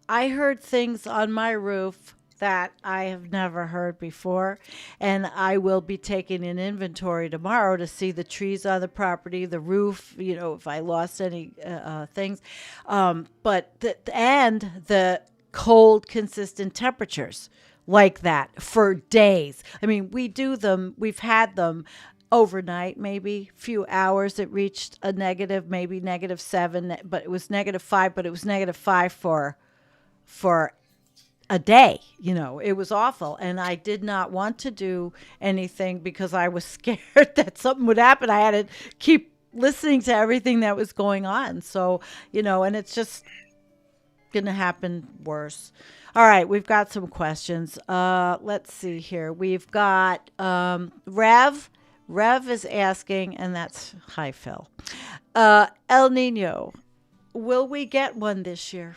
I heard things on my roof that I have never heard before. And I will be taking an inventory tomorrow to see the trees on the property, the roof, if I lost any things. And the cold, consistent temperatures like that for days. I mean, we've had them overnight, maybe few hours. It reached a negative, maybe -7, but it was -5, but it was -5 for a day. It was awful. And I did not want to do anything because I was scared that something would happen. I had to keep listening to everything that was going on. So, and it's just going to happen worse. All right, we've got some questions. Let's see here. We've got Rev. Rev is asking, and that's hi, Phil. El Nino, will we get one this year?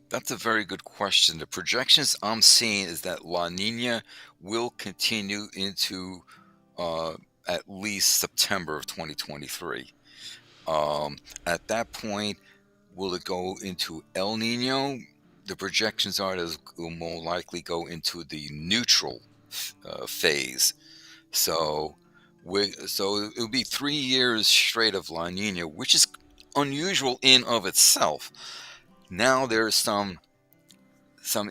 That's a very good question. The projections I'm seeing is that La Nina will continue into uh, at least September of 2023. At that point, will it go into El Nino? The projections are that it will more likely go into the neutral phase. So, it'll be 3 years straight of La Nina, which is unusual in of itself. Now there's some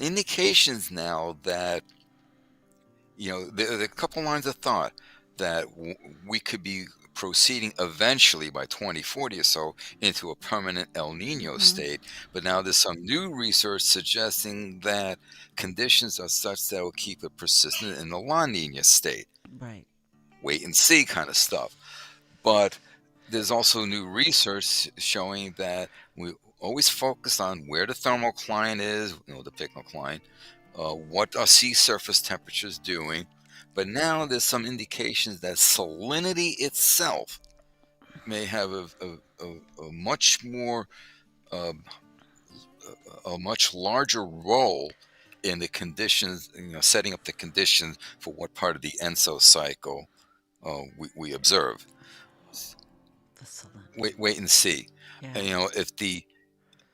indications now that there are a couple lines of thought. that we could be proceeding eventually by 2040 or so into a permanent El Nino Mm-hmm. state. But now there's some new research suggesting that conditions are such that will keep it persistent in the La Nina state. Right. Wait and see kind of stuff. But there's also new research showing that we always focus on where the thermocline is, the pycnocline, what are sea surface temperatures doing. But now there's some indications that salinity itself may have a much more, uh, a much larger role in the conditions, setting up the conditions for what part of the ENSO cycle we observe. The salinity. Wait and see. Yeah. And,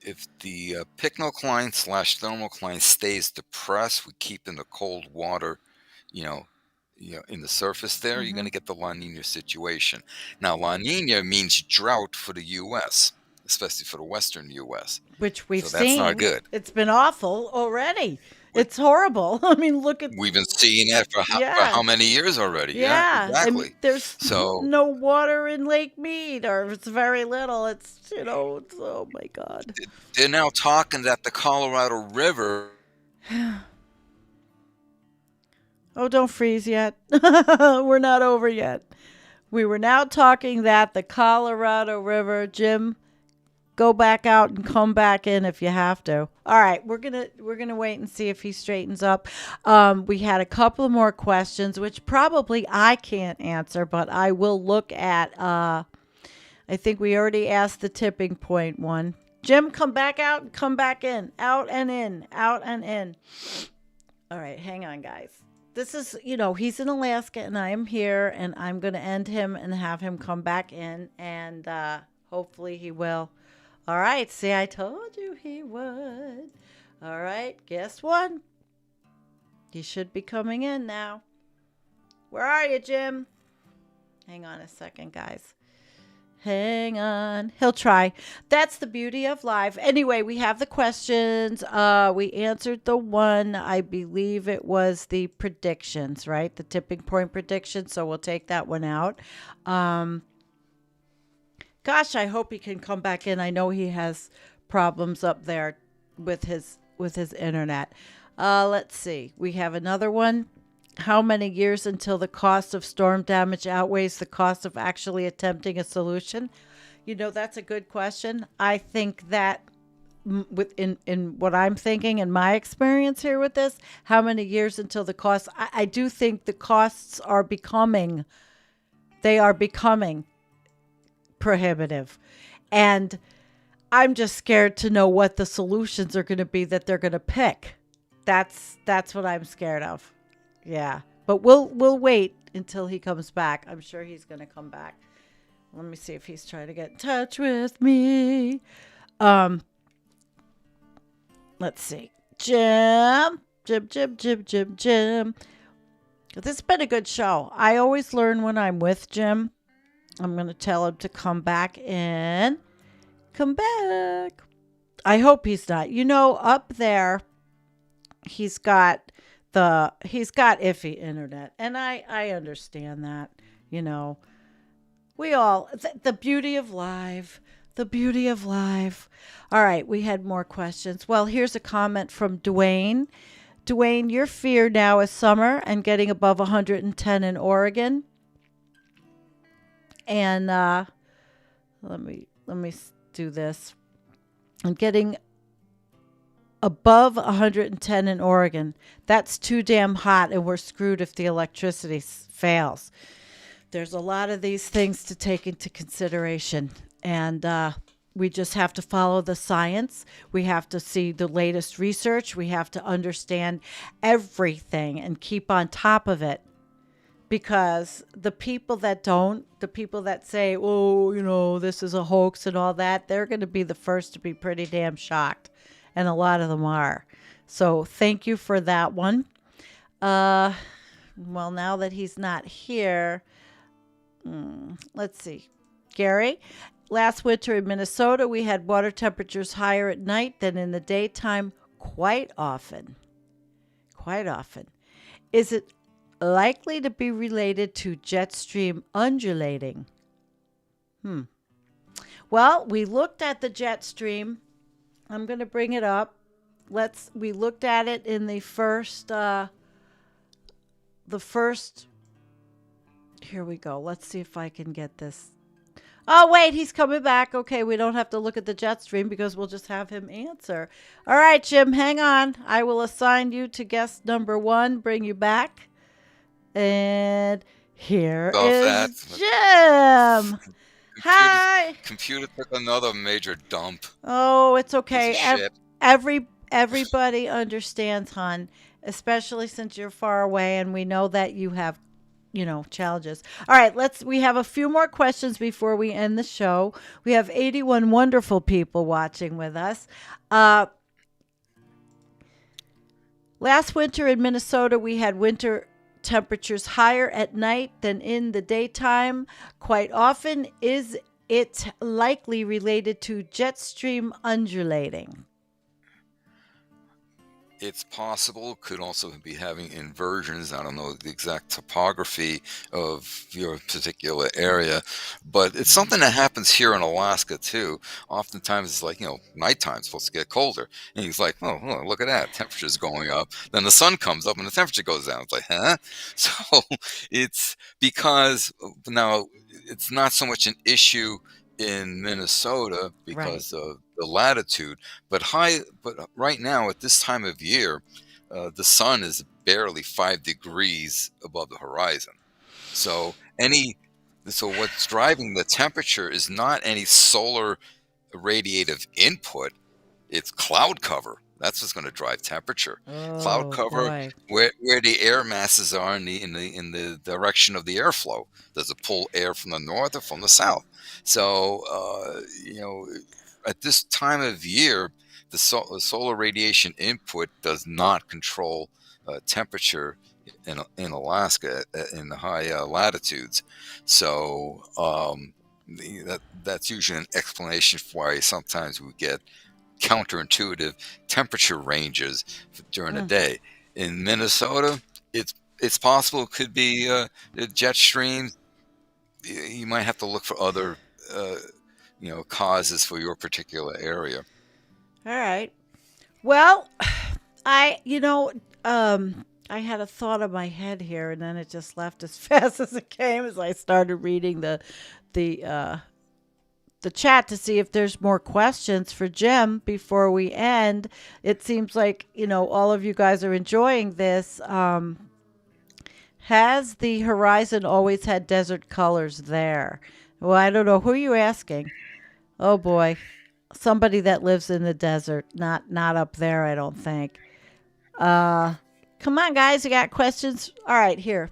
if the pycnocline slash thermocline stays depressed, we keep in the cold water, you know, in the surface there, you're Mm-hmm. going to get the La Nina situation. Now, La Nina means drought for the U.S., especially for the western U.S. Which we've So that's not seen. good. It's been awful already. We- It's horrible. I mean, look at, We've been seeing that for yeah. how many years already? Yeah, Yeah, and exactly. there's So no water in Lake Mead, or if it's very little. It's it's, oh my God. they're now talking that the Colorado River. Oh, don't freeze yet. We're not over yet. We were now talking that the Colorado River, Jim, go back out and come back in if you have to. All right, we're gonna wait and see if he straightens up. We had a couple of more questions, which probably I can't answer, but I will look at. I think we already asked the tipping point one. Jim, come back out and come back in, out and in, out and in. All right, hang on, guys. This is, he's in Alaska and I am here, and I'm going to end him and have him come back in, and hopefully he will. All right, see, I told you he would. All right, guess what? He should be coming in now. Where are you, Jim? Hang on a second, guys. Hang on. He'll try. That's the beauty of live. Anyway, we have the questions. We answered the one. I believe it was the predictions, right? The tipping point predictions. So we'll take that one out. Gosh, I hope he can come back in. I know he has problems up there with his internet. Let's see. We have another one. How many years until the cost of storm damage outweighs the cost of actually attempting a solution? That's a good question. I think that in what I'm thinking in my experience here with this, how many years until the cost? I do think the costs are becoming prohibitive, and I'm just scared to know what the solutions are going to be that they're going to pick. That's what I'm scared of. Yeah, but we'll wait until he comes back. I'm sure he's going to come back. Let me see if he's trying to get in touch with me. Let's see. Jim. This has been a good show. I always learn when I'm with Jim. I'm going to tell him to come back in. Come back. I hope he's not. Up there, he's got iffy internet, and I understand that. We all, the beauty of live. All right, we had more questions. Well, here's a comment from Dwayne. Dwayne, your fear now is summer and getting above 110 in Oregon. And let me do this. I'm getting above 110 in Oregon. That's too damn hot, and we're screwed if the electricity fails. There's a lot of these things to take into consideration, and we just have to follow the science. We have to see the latest research. We have to understand everything and keep on top of it. Because the people that say, oh, this is a hoax and all that, they're going to be the first to be pretty damn shocked. And a lot of them are. So thank you for that one. Well, now that he's not here, let's see. Gary, last winter in Minnesota, we had water temperatures higher at night than in the daytime quite often. Quite often. Is it likely to be related to jet stream undulating. Hmm. Well, we looked at the jet stream. I'm going to bring it up. We looked at it in the first, here we go. Let's see if I can get this. Oh, wait, he's coming back. Okay, we don't have to look at the jet stream because we'll just have him answer. All right, Jim, hang on. I will assign you to guest number one, bring you back. And here About that, is Jim. computer Hi. computer took another major dump. Oh, it's Piece okay. of shit. Everybody understands, hon, especially since you're far away and we know that you have, challenges. All right, we have a few more questions before we end the show. We have 81 wonderful people watching with us. Last winter in Minnesota, we had winter temperatures higher at night than in the daytime. Quite often, is it likely related to jet stream undulating? It's possible. Could also be having inversions. I don't know the exact topography of your particular area, but it's something that happens here in Alaska too. Oftentimes it's like, nighttime it's supposed to get colder. And he's like, oh, look at that. Temperature's going up. Then the sun comes up and the temperature goes down. It's like, huh? So it's because now it's not so much an issue in Minnesota Right. because of the latitude, but right now at this time of year, the sun is barely 5 degrees above the horizon. So what's driving the temperature is not any solar radiative input. It's cloud cover. That's what's going to drive temperature. Cloud Oh, cover, boy. where the air masses are in the direction of the airflow. Does it pull air from the north or from the south? So at this time of year, the solar radiation input does not control temperature in Alaska in the high latitudes. So that's usually an explanation for why sometimes we get counterintuitive temperature ranges during the Mm. day. In Minnesota, it's possible it could be jet streams. You might have to look for other causes for your particular area. All right. Well, I, I had a thought in my head here, and then it just left as fast as it came as I started reading the uh, the chat to see if there's more questions for Jim before we end. It seems like all of you guys are enjoying this. Has the horizon always had desert colors there? Well, I don't know. Who are you asking? Oh boy, somebody that lives in the desert, not up there. I don't think. Uh, Come on, guys. You got questions? All right, here.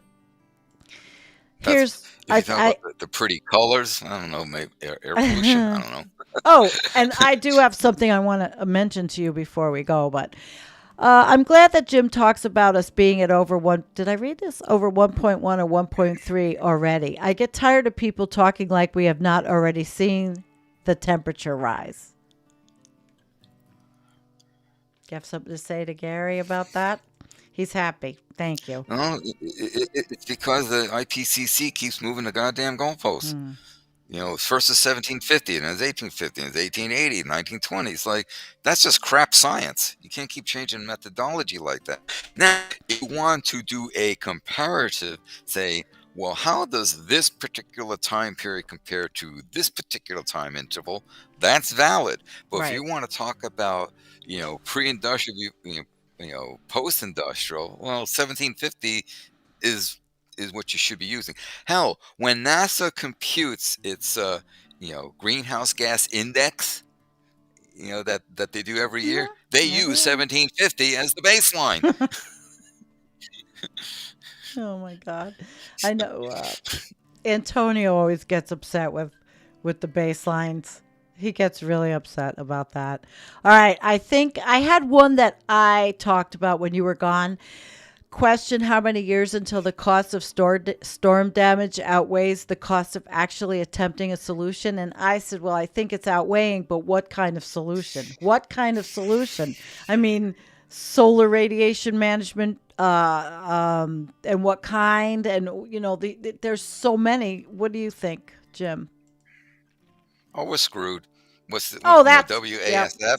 That's Here's if you talk about the pretty colors. I don't know, maybe air pollution. I I. don't know. Oh, and I do have something I want to mention to you before we go, but I'm glad that Jim talks about us being at over one. Did I read this? Over 1.1 or 1.3 already. I get tired of people talking like we have not already seen the temperature rise. You have something to say to Gary about that? He's happy. Thank you. No, it's because the IPCC keeps moving the goddamn goalposts. Hmm. First it's 1750, and then it's 1850, and it's 1880, 1920. It's like, that's just crap science. You can't keep changing methodology like that. Now, if you want to do a comparative, say, well, how does this particular time period compare to this particular time interval? That's valid. But if Right. you want to talk about, pre-industrial, post-industrial, well, 1750 is what you should be using. Hell, when NASA computes its greenhouse gas index, that they do every year, Yeah, they I use know. 1750 as the baseline. Oh my God. I know. Antonio always gets upset with the baselines. He gets really upset about that. All right, I think I had one that I talked about when you were gone. Question: how many years until the cost of storm damage outweighs the cost of actually attempting a solution? And I said, well, I think it's outweighing, but what kind of solution? What kind of solution? I mean, solar radiation management, and what kind, and there's so many. What do you think, Jim? Oh, we're screwed. Oh, that's yep. WASF?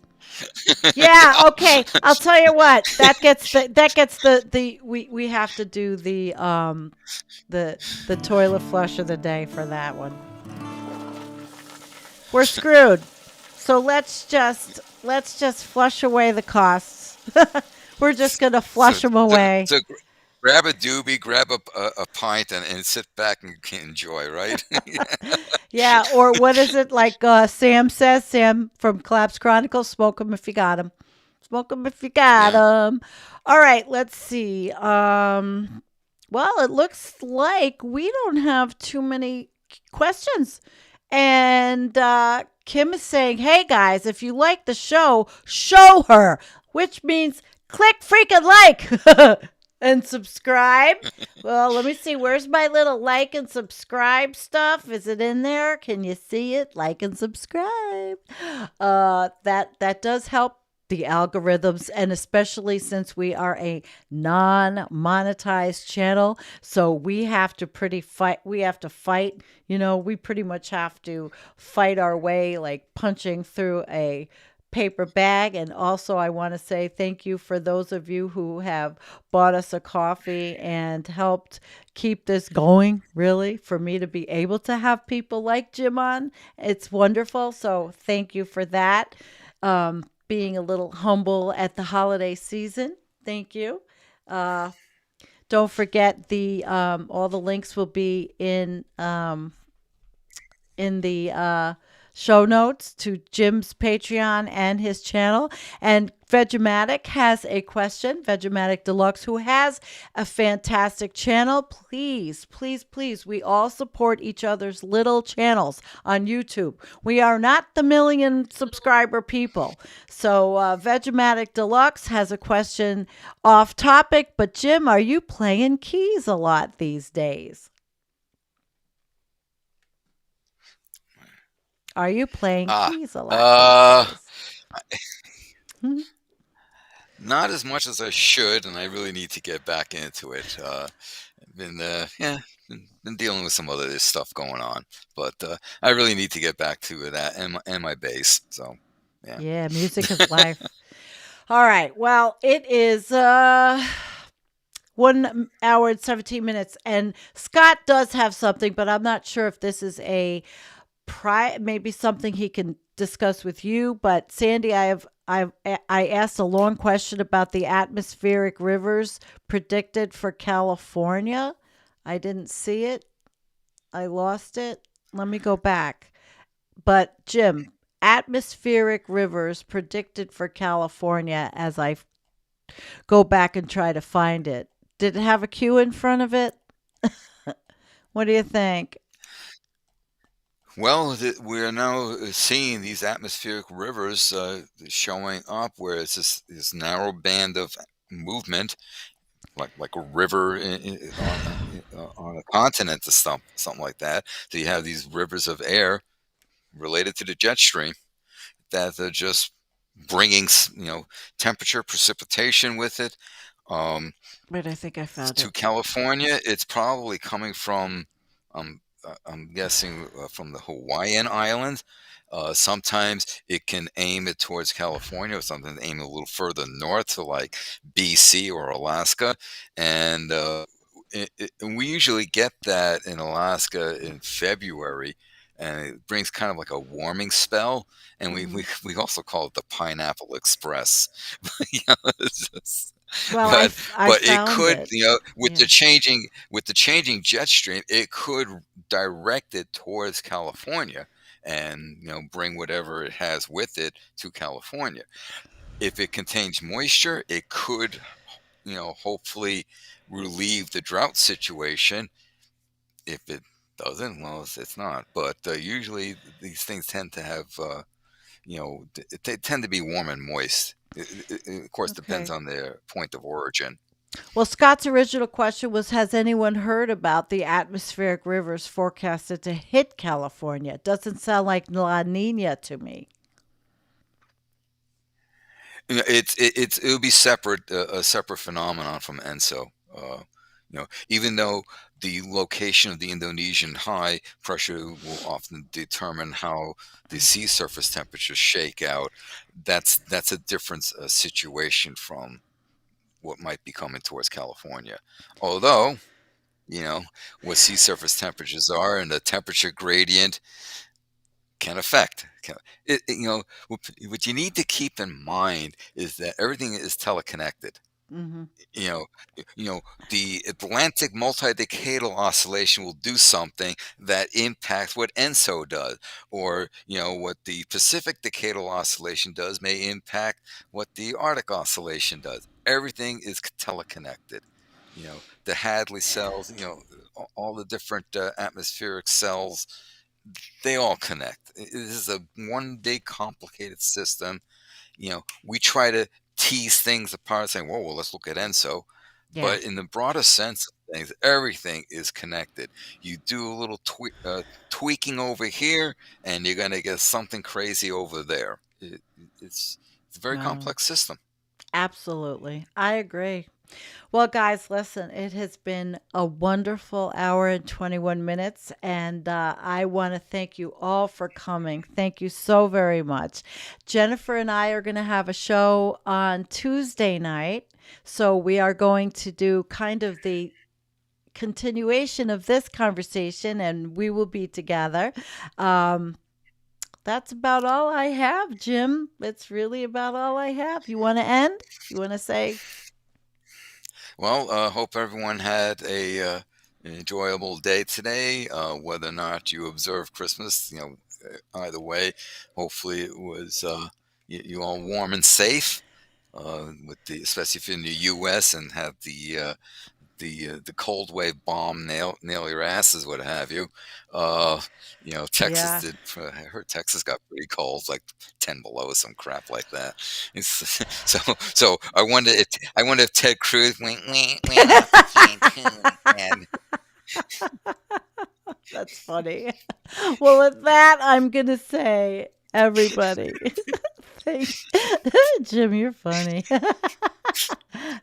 Yeah, okay. I'll tell you what. That gets the we have to do the toilet flush of the day for that one. We're screwed. So let's just flush away the costs. We're just going to So, flush them so, away. so grab a doobie, grab a pint, and sit back and enjoy, right? Yeah, or what is it like Sam says, Sam from Collapse Chronicles, smoke 'em if you got 'em. Smoke 'em if you got Yeah. 'em. All right, let's see. Well, it looks like we don't have too many questions. And Kim is saying, "Hey guys, if you like the show, show her," which means click freaking like and subscribe. Well, let me see. Where's my little like and subscribe stuff? Is it in there? Can you see it? Like and subscribe. That does help the algorithms, and especially since we are a non-monetized channel, so we have to pretty fight. We have to fight. We pretty much have to fight our way, like punching through a paper bag. And also, I want to say thank you for those of you who have bought us a coffee and helped keep this going, really, for me to be able to have people like Jim on. It's wonderful. So, thank you for that. Being a little humble at the holiday season. Thank you. Uh, don't forget the all the links will be in the show notes to Jim's Patreon and his channel. And Vegematic has a question, Vegematic Deluxe, who has a fantastic channel. Please, please, please, we all support each other's little channels on YouTube. We are not the million subscriber people. So Vegematic Deluxe has a question off topic, but Jim, are you playing keys a lot these days? Are you playing Ah, keys a lot these uh, days? Mhm. not as much as I should, and I really need to get back into it. Yeah, been dealing with some other stuff going on, but I really need to get back to that and my bass. So, yeah. Yeah, music is life. All right. Well, it is 1 hour and 17 minutes. And Scott does have something, but I'm not sure if this is maybe something he can discuss with you. But Sandy, I asked a long question about the atmospheric rivers predicted for California. I didn't see it. I lost it. Let me go back. But Jim, atmospheric rivers predicted for California as I go back and try to find it. Did it have a Q in front of it? What do you think? Well, we're now seeing these atmospheric rivers showing up where it's this narrow band of movement, like a river on a continent or something like that. So you have these rivers of air related to the jet stream that are just bringing temperature, precipitation with it. Um, Wait, I think I found to it. California, it's probably coming from, I'm guessing, from the Hawaiian Islands. Sometimes it can aim it towards California, or something aim a little further north to like BC or Alaska, and and we usually get that in Alaska in February, and it brings kind of like a warming spell, and we Hmm. we, we also call it the Pineapple Express. You know, it's just- Well, but I but it found could, it. with Yeah. the changing jet stream, it could direct it towards California, and bring whatever it has with it to California. If it contains moisture, it could, hopefully relieve the drought situation. If it doesn't, well, it's not. But usually these things tend to have, they tend to be warm and moist. It, of course, depends Okay. on their point of origin. Well, Scott's original question was, has anyone heard about the atmospheric rivers forecasted to hit California? It doesn't sound like La Nina to me. It would be separate, a separate phenomenon from ENSO. Even though the location of the Indonesian high pressure will often determine how the sea surface temperatures shake out, that's a different situation from what might be coming towards California. Although, you know, what sea surface temperatures are and the temperature gradient can affect. What you need to keep in mind is that everything is teleconnected. Hmm. You know, you know, the Atlantic multi-decadal oscillation will do something that impacts what ENSO does, or what the Pacific decadal oscillation does may impact what the Arctic oscillation does. Everything is teleconnected. The Hadley cells, all the different atmospheric cells, they all connect. This is a one big complicated system. We try to tease things apart, saying, "Whoa, well, let's look at ENSO." Yeah. But in the broadest sense of things, everything is connected. You do a little tweaking over here, and you're going to get something crazy over there. It's a very Wow. complex system. Absolutely. I agree. Well, guys, listen, it has been a wonderful hour and 21 minutes, and I want to thank you all for coming. Thank you so very much. Jennifer and I are going to have a show on Tuesday night, so we are going to do kind of the continuation of this conversation, and we will be together. Um, that's about all I have, Jim. It's really about all I have. You want to end? You want to say, Well, hope everyone had a enjoyable day today. Whether or not you observe Christmas, either way, hopefully it was you all warm and safe. Especially if you're in the U.S. and have the cold wave bomb nail your asses, what have you. Uh, Texas yeah? did. I heard Texas got pretty cold, like 10 below, some crap like that. It's, so I wonder if Ted Cruz went off the Cancun and That's funny. Well, with that, I'm going to say, everybody, thank Jim, you're funny.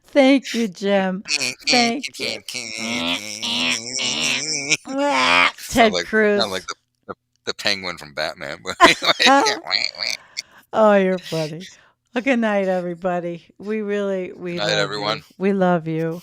Thank you, Jim. Thank you. sound Ted like sound like Cruz. the penguin from Batman. Oh, you're funny. Well, good night, everybody. Good We night, love you. everyone. We love you.